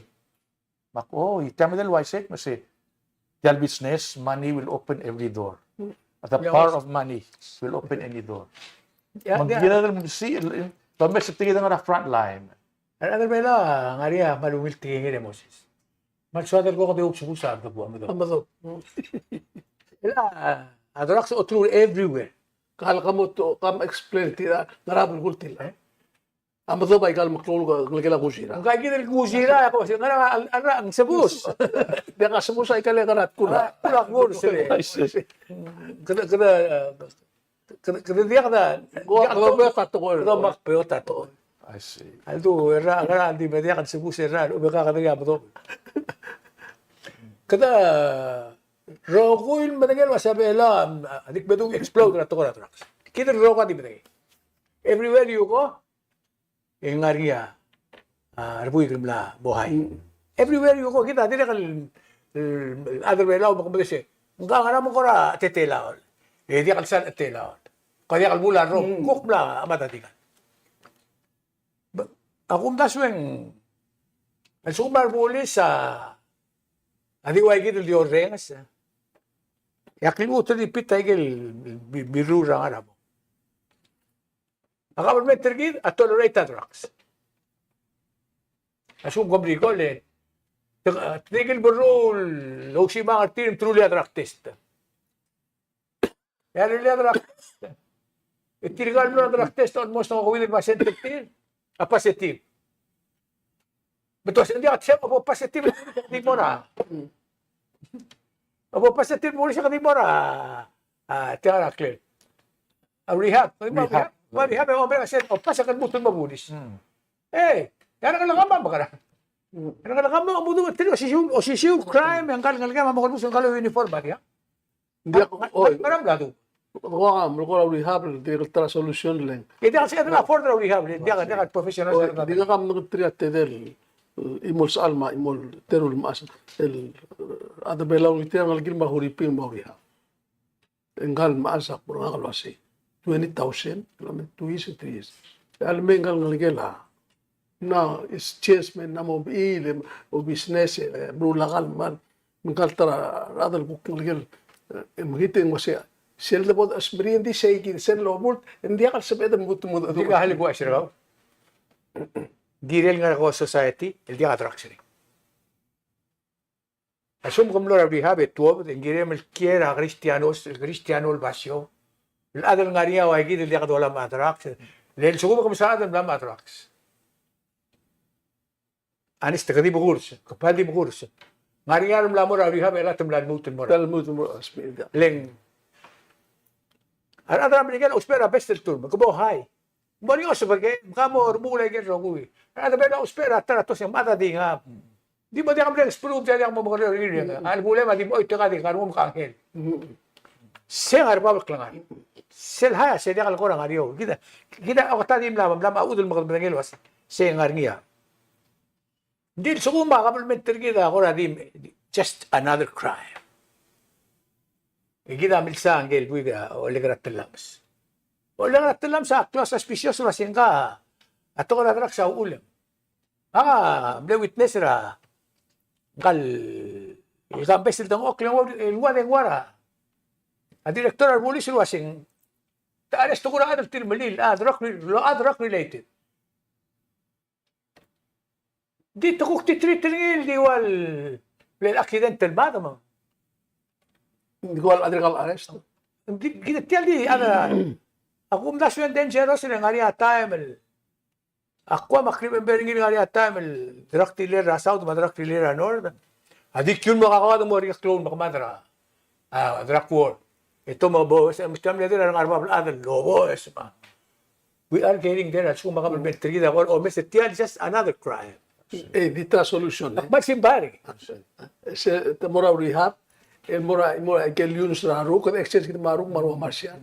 mako itama del waisek masya tell business money will open every door the power of money will open any door maggira del mo si pambe sa tigi nga front line Ano ba na ngaria malungil tingin ni Moses. Magsuadal ko kung sukusar ka po amado. Amado. Adrak sa otro everywhere. Kala ka mo to kam explain tira narabul gultil. Amado ba ikal maklol ko ngala kusira. Ang kaya kinil kusira ako kasi nga ang sabus. Dia ka sabus ay kala karat kula. Kula kur sila. Kada dia kada. Go ba tato ko. Kada makpeyota to. I see. Aldo era di media kan sebus era ubeka kada ya betul. Kada roguin matagal masabi la adik bedung explode na to trucks. Kita roga di media. Everywhere you go, ngaria arbui krimla bohay. everywhere you go, kita, hindi na other way lang, makamagasi. Nga nga naman ko na, tetelaon. Eh, di kalsan at telaon. Kaya kalbulan ro, kuk na, matatikan. Ako dasweng, ang sumar muli sa, adiway gito di orengas, yaklimuto di pitay gil, birura nga namo. Ako may tergid, at tolerate drugs. Asum kombriko, tigil burul, no si mga team truly drug test. Kaya nila drug test. Itirigal mo na drug test, almost nakakawin ng masentipil. Positive. Betul, hindi ako siya, positive hindi mo na. Positive mo siya hindi mo na. Tiara, clear. Rehab. Rehab, yung mga kasi, pasakan mo ito mabulis. Eh, yan ang kalangama, baka na. Yan ang kalangama, ang budo, osisyo, crime, ang kalangama, makal mo sa kalaw uniform, ba niya? Hindi ako, Maram gado. Mula rehab, hindi ka solusyon lang. Hindi kasi ka afford na rehab, hindi ka professional. Hindi ka kami nagtriate del imol sa alma, imol terul mas. Ada belang itu yang lagi mahuripin mau rehab. Enggal masak pun enggak kalwasi. 20,000, kami 2 years, 3 years. Alam enggal lagi lah. Na is chess men na mo ile o business bro lakal man. Enggal tara adal bukong lagi. Magiting masya. Sel na bod asmeri hindi seikin sen lobult hindi akal sabeda mutu. Hindi ka halibu asiraw. Direl nga ako society, hindi ka attraction. Asum como lo rehab tuo, ngire mel quiera cristiano el basio. El adel ngaria wa gid hindi ka dola attraction. Lel sugo como sa adel bla attraction. Anis tagadi bugurs, kapal di bugurs. Ngaria mla mo rehab ela temlan mutun mo. Tal mutu mo asmeri. Leng Ang alam niya uspera best el turno, kubo hay. Mori oso perché kamo rumula gen rogui. Ada bela uspera trato se mata di nga. Di mo di kamo explode di mo mo rin. Al problema di mo ito ka di karum ka angel. Sen arba klangan. Sel haya se di kal korang ariyo. Kita ako tadim lam udul mo kan was. Sen ngarngia. Di suguma kamo mentergida ako radim just another crime. Kita milsa angel buiga o legrat telams. O legrat telam sa aktual suspicious ra singka. Ato ko nadrak sa ulam. Ble witness ra. Kal ikambes itong oklang ilwa de wara. A director al pulis wasing ta aresto ko ra adal tilmalil drug related. Dito ko titritringil diwal len accidental madam. Hindi ko alam arrest. Kita tial di ana ako nasyon dangerous na ngari time ako makrimen beringin ngari time drug dealer ra south drug dealer ra north adik yun makakawad mo rin clone makamadra drug war ito mga boss mistam leader ang arba adal boss we are getting there at suma kamel trigida or mr tial just another crime Dita solution. magsimbari Se temora rehab el mora que el yunus raru con excess kita maruk marwa marsian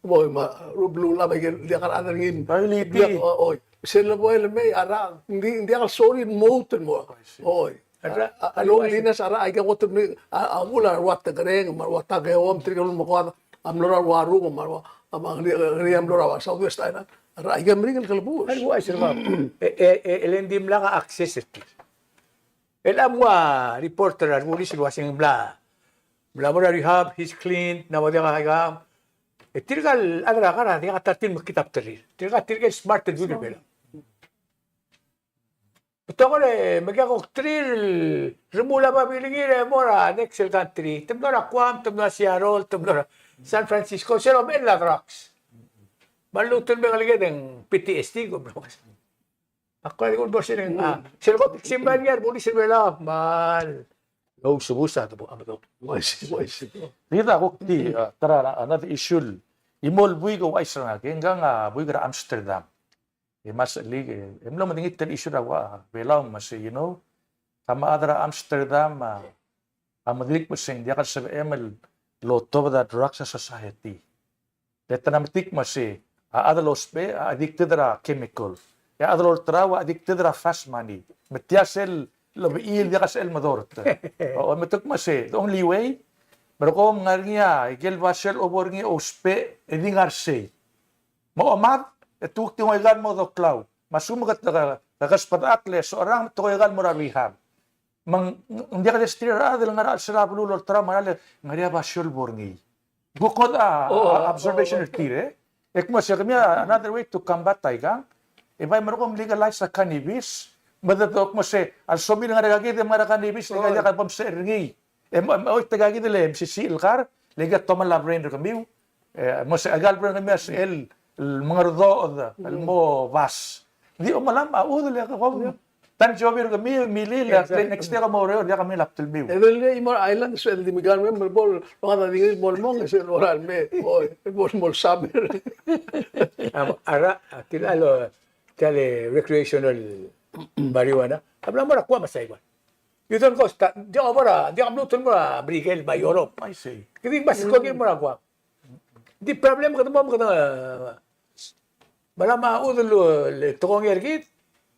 boy ma rublu la ba dia kan ada ngin Pailiti. oy sel boy le me ara hindi dia kan sorry mountain mo oy along linas ara ay ka water ni amula wat gareng marwa ta ke om trigal mo ko am lora waru marwa amang riam lora southwest island ara ay ka mringal kalbu ano ay sir ma'am elendim lang ang access el amwa reporter at pulis wasing bla mo rehab, he's clean, na mo dia ka. Tirgal adra kana dia tatin mo kitab talir. Tirgal smart and good bela. Ito ko magya ko trill remula ba bilingire mora next country. Temnora Guam, temnora Seattle, temnora San Francisco, sero mela drugs. Maluton mo ngaligid ang PTSD ko bro. Ako ko bo siya sero ko simban yar pulis bela mal. Oh, subusa to po amato. Dita ko di tara another issue. Imol bui ko wais nga hanggang bui ka Amsterdam. Mas lige. Emlo man ngit issue ra wa belaw mas tama adra Amsterdam amadlik mo sing dia ka sa ML loto da drugs society. Deta namatik mas adalos be addicted ra chemical. Ya adalor trawa addicted ra fast money. Metiasel labiil dia kas el madort. O matuk mase, the only way, berkom ngarnya, igel vasel obor ngi ospe, edingar sei. Mo amat, etuk tingoygan mo do klaw. Masumagat kagaspatakle, seorang tingoygan mo rarihab. Hindi ka destira, dahil nga sila pululor tra, marali, ngaria vasel borngi. Bukod observation tire, ekmo siya kami, another way to combat taigang, ibay marukom legalize sa cannabis, madatok mo siya, al somi nga nagagid, mga cannabis, nagagid ka pam sa ringi. Oy, tagagid nila, MCC ilkar, ligat toman labrain kami, mo siya agal pa kami as mga rodo, mo vas. Di o malam, audo liya ka kami. Tan jobir kami, mili, next day ka mo reo, diya kami laptil biw. Evelya imor island so el dimigan me bol mga tingin bol mong so oral me oy bol saber. Ara, tinalo, tale recreational marijuana. Habla mo ra kuha masayban. Yun ko, di ako mara, di ako luton mo ra, Brigel, by Europe. I see. Kasi mas ko mo ra kuha. Di problem ka mo ka Bala maudol tukong ergit.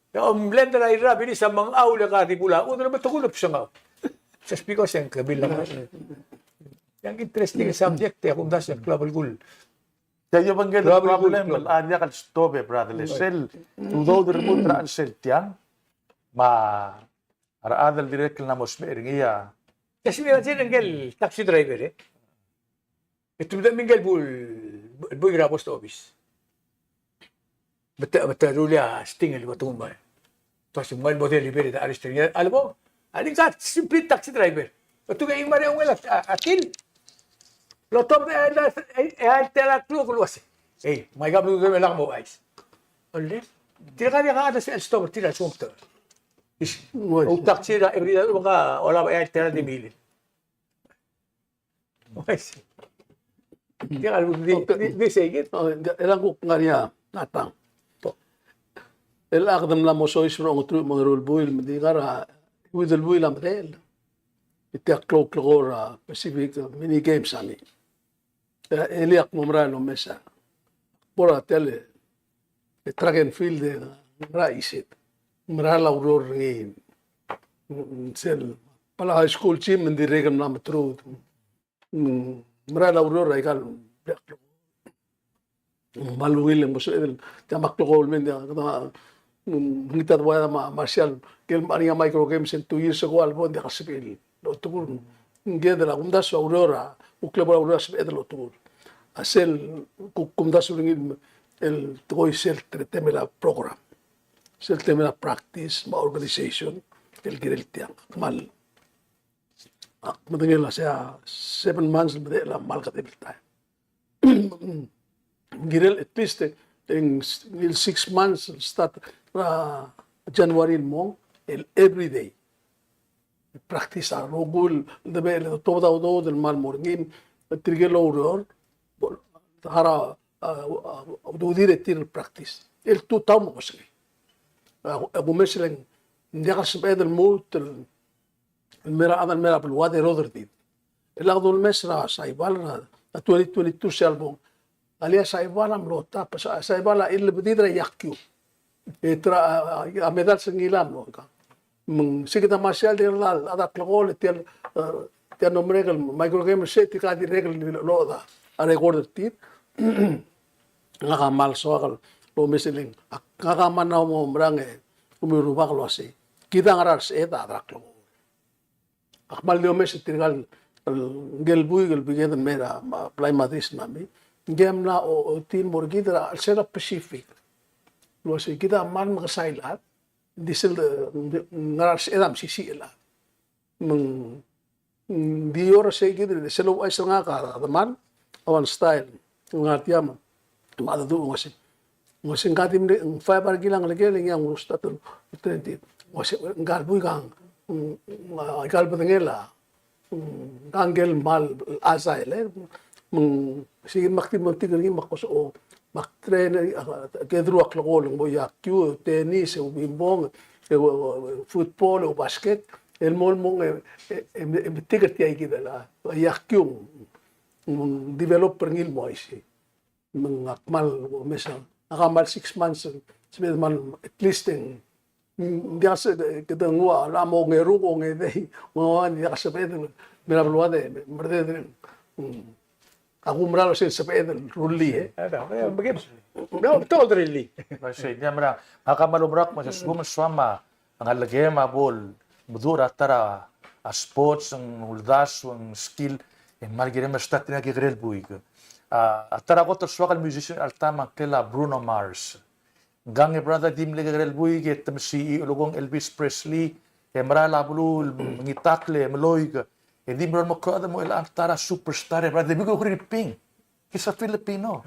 Yung blender ay rabi ni sa mga aula ka di pula. Uno naman tukulop siya nga. Just because yung kabilang yung interesting subject kung das yung global goal. Kaya bang ganun problem, malanya kan stobe, brother. Sel, tudo de remutra ang sel tiang, araadal direct na mos meringiya. Kasi meron siya ng taxi driver eh. Ito na minggal buy grabos to office. Bata rulia stingel ko tumba. Tapos yung mga model liberi na alis niya. Alam mo, aling ka, simple taxi driver. Ito nga yung mariyong wala, atil. Lotop na ay tela klo kulwas. Eh, may gabi ko lang mo guys. Ole, tira ka niya ka ada sa stop, tira sumto. O taxi na every mga wala ba ay tela di milin. Guys. Tira ka di sige. Elang ko ngaria natang. El akdam la mo sois ro ngutru mo rul buil di gara widel buil am del. Itak klok klora Pacific mini games ani. Eliak momrano mesa. Pora tele. Track and field raisit. Mrala uror ngi sel pala high school team ndi regam na matru. Mrala uror ay kal maluwil mo so tamak klokol men ngita wala martial kel maria micro games in 2 years ago albo de kasipil lo tukur ngeda la kundas aurora o club aurora se edlo tukur asel kundas ring el toy sel temela program sel temela practice ma organization el gireltiang mal madengela sa 7 months la mal ka time girel at least in 6 months start January mo every day practice a rogul de be todo del mal morgim trigelo uror hara do dire tir practice el tu tam ko sige ابو مثلا ندير سبعد الموت المرا هذا المرا بالوادي رودردين الاخذوا المسرا سايبال 2022 سالبون عليها سايبالا ملوتا بس سايبالا اللي بديدرا يحكيو ترى امدال سنجيلام نوكا من سيكتا مارشال دير لا هذا كلغول تيل تيل نومريغل مايكرو جيم سيتي كادي ريغل لو دا ريكورد تيت nga mal soal lo meseling nga manaw mo mrange umiruba ko asi kita ngaras eta draklo akmal dio mes tirgal gelbui gelbiged mera play madis mami gem na o tin morgidra sera pacific lo asi kita man magsailat disel ngaras edam sisi ela meng dior se gidre selo ay nga ka man awan style ngatiam tumada do ngosin katim de fiber gilang lagi yang urus tatul trenti ngosin galbui gang galbengela gangel mal asaile sige maktim monti gani makos o maktrain kedru aklogol mo ya kyu tennis o bimbong football o basket el mol mong ticket ti ay kidala ya kyu developer ngil mo isi mengakmal mesal nakamal 6 months sabi man at least Dia se kita ngua la mo ngeru ko ngede mo dia sepe de mira bluade merde aku meralo se sepe de rulli Begin. No, told really. Kasi niya mara akamalumrak mo sa sumaswama ang alagay mabol mudura tara a sports ang uldas ang skill en margire mas tatina ki grel buig. Tara ko to swakal musician altama kela Bruno Mars. Gangi brother dim le grel buig et si ulugong Elvis Presley e mara la bulu ngitakle meloig e dim ron mo kada mo el tara superstar brother bigo ping kisa Filipino.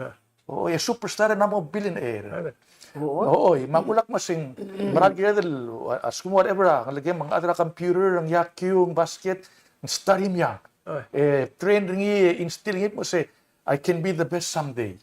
Oh, ya superstar na mo billionaire. Oo, magulak masing maragi del as kung whatever ang lagay mga adra computer, ang yakyu, ang basket, ang study niya. Train ringi instill mo say I can be the best someday.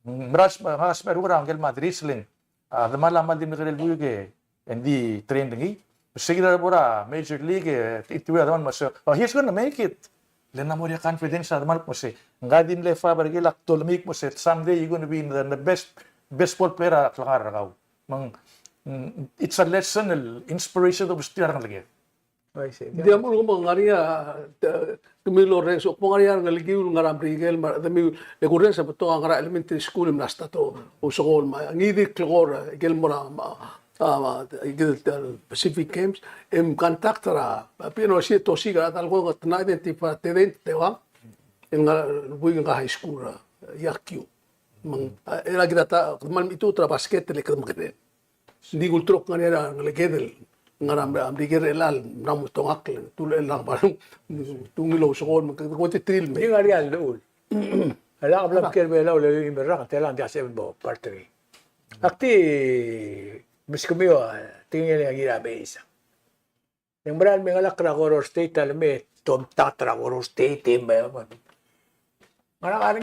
Maras merura ang Madrid sling. The malaman din ng buge hindi train ringi. Sige na bora Major League itu naman mas he's gonna make it. Lena mo confidence sa man mo say nga din le fa bargi lak tolmik mo say someday you're gonna be the best baseball player at langar raw. It's a lesson, inspiration of stirang lagi. dia mo ko ngaria kumilo reso ko ngaria ngaligi ngaram rigel ma dami le kurren sa to ngara elementary school im nasta to o sokol ma ngidi klor gel mora igil Pacific Games em contactara pino si to siga tal ko na identify te wa en buig nga high school yakyu era kita mal itu tra basket le kam kete di gultrok ngara ngalekedel ngaram amdigir elal nam tongak tul elang parang tungilo sokon ko te trill me Yung arial doon. Hala ka blam kerbe law le yung imerang telang dia seven bo partri. Akti mis kumiyo tingin yang irabe isa. Yung maral may ngalak na Horror State alme tom tatra Horror State may Marang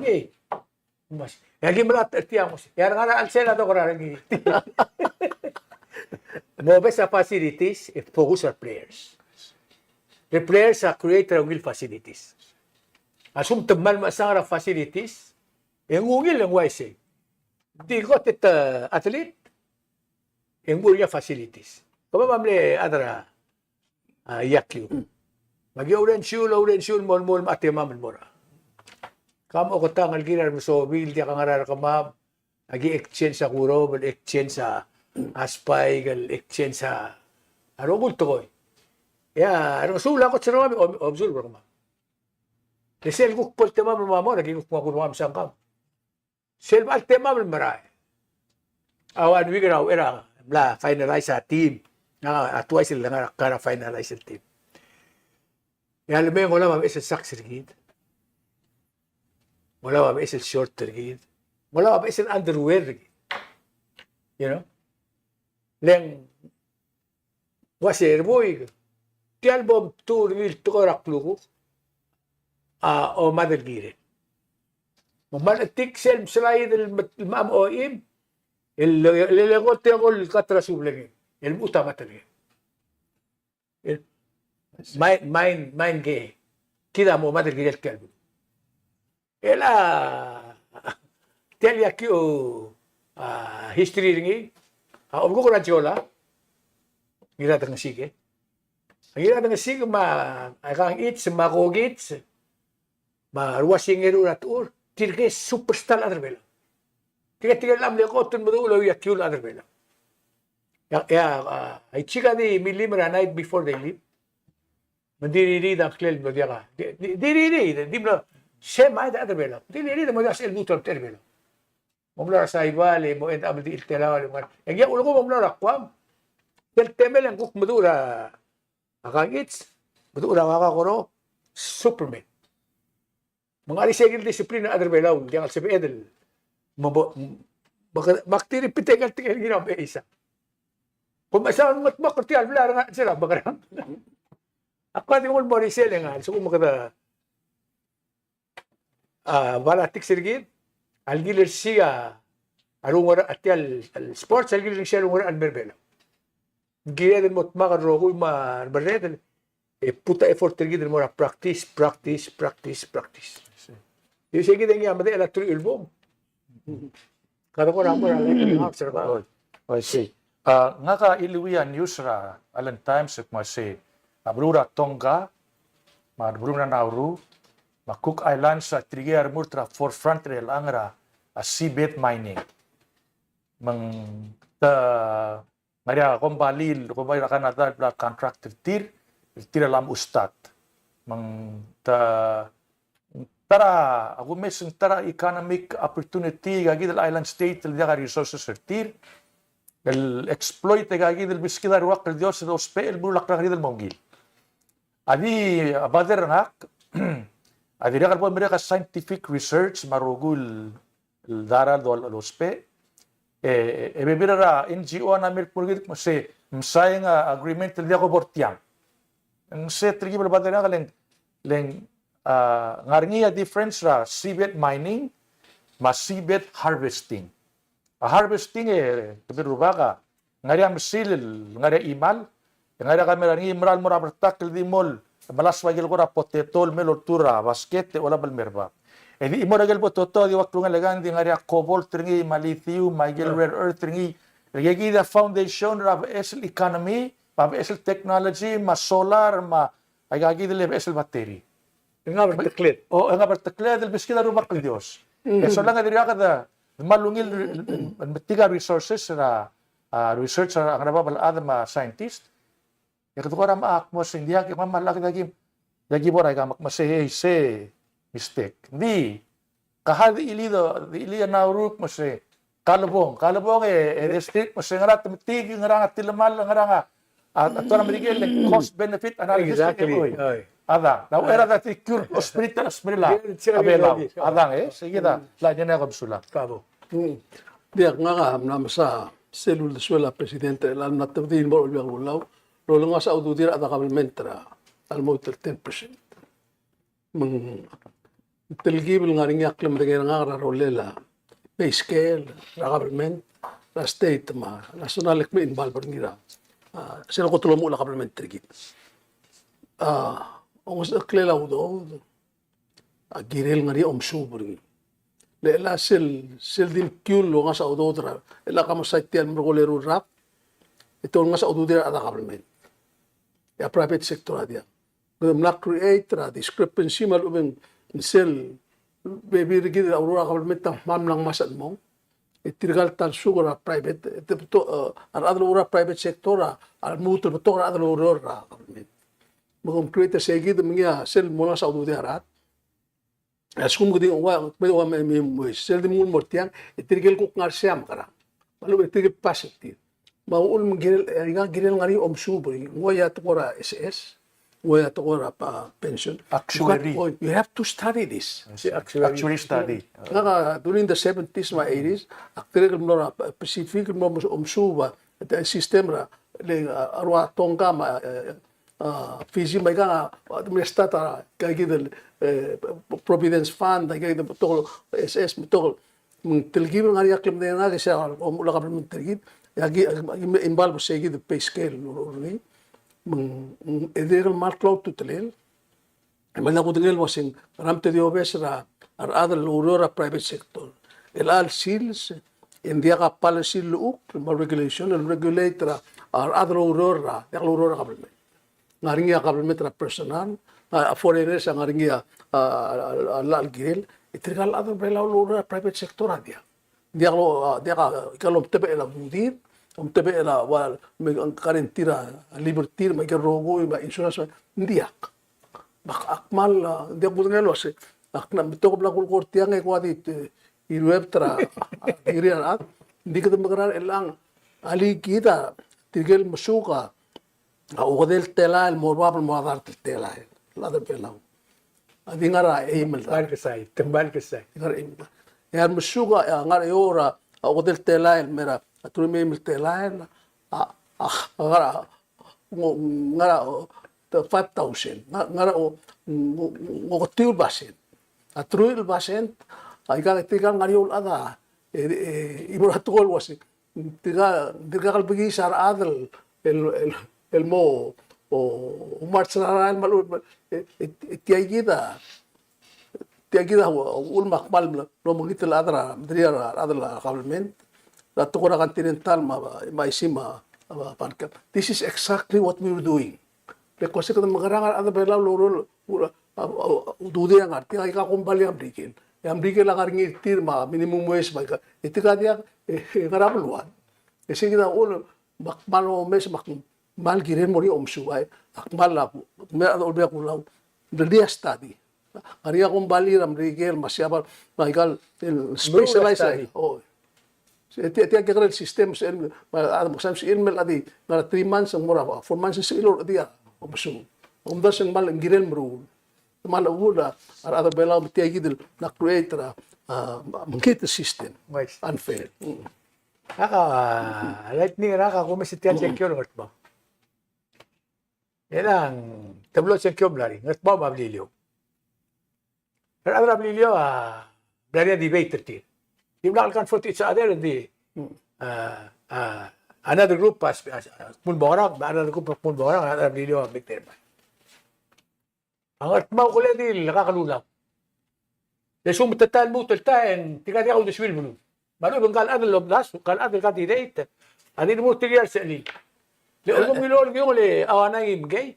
mas yagi marat tiamos. Yar ngara alsena to korang Mo best facilities and focus on players. The players are creator of facilities. Asum teman masara facilities, yang ungil yang wise. Di ko tet athlete, yang punya facilities. Kama mamle adra yakyu. Magi orange shoe, mol mate mamel mora. Kamo ko tangal girar so bil dia kangarar kama agi exchange sa kuro, exchange sa aspay gal exchange sa arogul to koy. Ya, sula ko tsara observe ko ma. Desel ko pol tema mo nagi ko ko mam sangkam. Sel al tema maray. Awan wigraw era bla finalize sa team. Nga atway sila nga kara finalize sa team. Ya lebe ko la mam is success gid. Wala mam is short gid. Wala mam is underwear gid. You know? Leng waser boy ti album tour vil torak lugo o madal gire mamal tik selm slide el mam o im el legot tegol katra sublegi el buta matali el main ge kida mo madal gire el kalbu ela tel yakio history ringi Om ko radyola, gira tang sige. Gira tang sige akang its makogits, ruwasingero natur, tirke superstar aderbela. Tiga lam le ko tun mudulo yakul aderbela. Ay chika di milimra night before they leave. Mandiri da klel mo dia. Diri di mo sema da aderbela. Diri mo das el butol terbela. Mumlar sa ibali mo end abdi iltelawal mo. Yang ulo ko mumlar akwam. Del temel ang kuk madura. Akang its madura makakoro Superman. Mga alisegil disiplina aderbelaw yang sabi edel. Maktiri pitegal tingel ginaw be isa. Kung masawan matmak kurtial bla nga sila bagarang. Ako di mo morisel nga so kung makada balatik sirgid algilir siya alungora atyal sports algilir siya alungora alberbela. Gaya din mo makadro ko barret puta effort sirgid mo practice. Yung sige din nga made electro album. Kada ko ramo lang observe. I see. Nga ka iliwian news ra Alan Times masi Abrura Tonga, Bruna Nauru, Cook Islands sa Trigger Murtra forefront rail angra seabed mining. Mang ngaria kombalil kumay Canada la contractor tir alam ustat. Mang tara ako mesong tara economic opportunity gagi del island state del resources tir el exploit gagi del biskida ruak del dios dos pe el bulak gagi del monggil. Adi abader ngak adi ra po mereka scientific research marugul daral do los pe bebira ra NGO na mer purgit mo se msay nga agreement del ko bortiang. Ang se trigi bader nga leng ngarngia difference ra seabed mining mas seabed harvesting. Harvesting keberubaga ngaria mesilil ngaria imal ngaria kamera ngi imral mura bertakil di mol balas wagil ko ra potetol melortura basket wala balmerba di imo ragel pototo di waktu ngalagan di ngaria cobalt tringi lithium magil rare earth tringi yagi the foundation of esel economy pa esel technology ma solar ma agagi de esel battery Nga berteklit. nga berteklit del biskida rubak el dios eso lang diri kada malungil tiga resources na research ang nababal adam scientist ito ko ram akmos hindi aki mamalaki dagi boray ka makmasehe se mistake di kahadi ili na uruk mo se kalabong district mo se ngarat tigi ngaranga tilamal ngaranga ato na medigel cost benefit analysis Exactly. Adang, now era dati cure hospital asprila abelaw. Adang sige da, la niya na kabsula. Kabo. Dia nga nam sa selul suela presidente la natadin mo ulang ulaw. Lo nga sa auditor at kabalmentra almost 10%. Mang telgibel nga ring yaklam de nga rolela. Pay scale, kabalment, la state ma, national ekme involved ngira. Sila ko tulo mo la kabalmentri git. Ang sa klelaw do, girel nga rin omsubri. Lela sel din kyulo nga sa auditor, ela ka masaktian mo kolero rap, ito nga sa auditor at government. Ya private sector adya. Ngam na create ra discrepancy malubeng sel baby rigid aurora government ta mam lang masad mo. Itirgal tan sugura private ito adlo private sector al mutul to adlo government. Magum create sa gid mga sel mula sa auditor at asum gudi wa may sel di mo mortiang itirgal ko ngar siam kara. Malu itirgal positive. Maul girel ngari omsubri ngoya to kora SS ngoya to kora pa pension Actuary. You have to study this. Actually study. During the 70s ma 80s aktirel mo ra specific mo omsuba the system ra le arwa tonga ma Fiji may ka administrata kay gidel Providence Fund kay gidel tol SS tol tilgib nga yak lim na siya o mula ka tilgib yagi involve sa gid pay scale ni illegal markload to telel man ako tingel wasing ramte di obes ra other aurora private sector al seals India ka policy look regulation and regulator other aurora government ngaringia government personal foreigners ang ngaringia lalgil itrigal other belaw private sector dia dia kalau tebe la mudir tebe la wal ang karentira liberty may rogo may insurance dia bak akmal dia budngelo se akna bitog bla kul tiang ay kwadi iweb tra irian at hindi ka magran elang ali kita tigel masuka Ugadel tela el morbabel moadar tela la de pelau. Adi ngara email. Tembal kesay. Ngara email. Yar musuga ngara yora ugadel tela el mera aturi email tela el ngara 5,000 ngara ngotil basen. Atruil basen ay ka tigal ngariol ada iburatol wasi tiga kalbigi sar adel el mo o marcharan malu tiagida ulmak mal no mangit la adra adra government Tukura Continental, maisima, panka. This is exactly what we were doing. Because kita magarangan ada bela loro ududi ang arti ay ka kumbali ang bikin. Yang bikin lang aring itir minimum wage ba. Iti ka dia ngarapuluan. Kasi kita ulo bakmalo mes mal giren mori omsuay. Akmal la me olbe ko law. Dia study. Ari kumbali ram rigel masyabal maikal specialized ay. Oh. Iti ang system sa maksam si email adi na 3 months ang mura 4 months sa ilor adi obso. Das ang mal giren bro. Mal ula ar ada bela mtiagi del na create mangkita system. Unfair. Lightning kumisityal siya kyo ngat ba? Yan ang tablo siya kyo blari. Ngat ba mablilyo? Pero ang mablilyo, blari debate tin. Di ba confront each other, di another group pas punborang, another group punborang, another mablilyo big term. Ang atmaw ko lang di nakakalulaw. Dahil sumatatal mo, taltayan, tika ako deswil mo. Mano bang kalaan ng loblas, kalaan ng candidate. Ani mo tigil sa ali. Le mo milol yung le awana ng gay.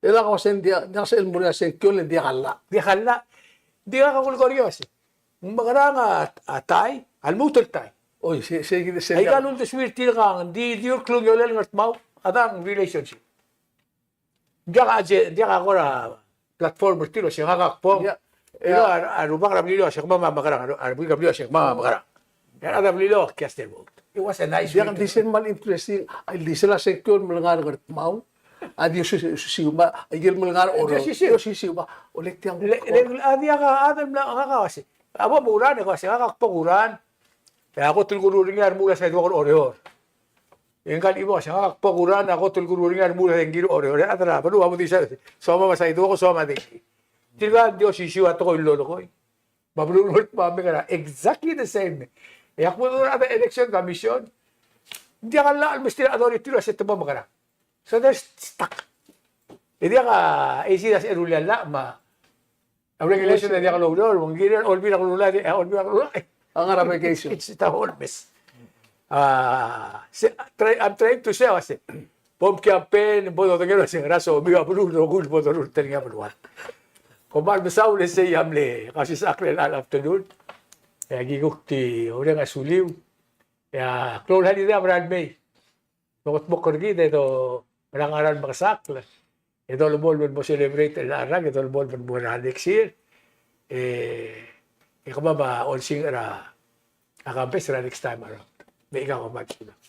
Ila ko sen dia sa ilmo niya sen kyo le dia kala. Di khala. Di ka kulkoryos. Mga nga atay, almutal tay. Oy, sige Ay galon deswil tira di klung yung lang atmaw, adang relationship. Diya ka ko na platform tiro siya kakakpong. Pero arubang ramlilo siya mamamarang, arubang ramlilo siya mamamarang. Yan ang ramlilo, Castle Vote. It was a nice Dia kan disen mal interesting. Ay di sila secure melangar ngat mau. Adi susiba, agil melangar oro. Susiba. Ulit yang. Adi ka adam na kakawasi. Aba bulan ako siya kakakpaguran. Kaya ako tulgururin nga mula sa ito ko oreo. Yung kan ibo siya kakakpaguran ako tulgururin nga mula sa giro oreo. Atara, paano mo di siya? Soma sa ito ko soma di. Diba, Diyos, isuat ko yung lolo ko. Mablulot mami ka na. Exactly the same. E ako na ang election commission, hindi ka lang almastin authority na sa ito mo ka na. So they're stuck. Hindi ka AC na sa erulian la, ang regulation na hindi ka lolo, ang ginian, all bin ako lolo, all bin ako lolo. Ang ramification. It's the whole mess. I'm trying to say, bomb campaign, bodo tingin na siya, raso, umiga po lolo, bodo lolo, tingin po lolo. Kung magbasaw na siya yamle, kasi sa aklen all afternoon, kaya gigok ti, uli nga suliw. Kaya, klol hali na, marad may. Nukot mo korgi, ito, malangaran makasakl. Ito, lumol mo celebrate na arang, ito, lumol mo na next year. Ikaw ba, all singer, akampes na next time around. May ikaw ka magsunod.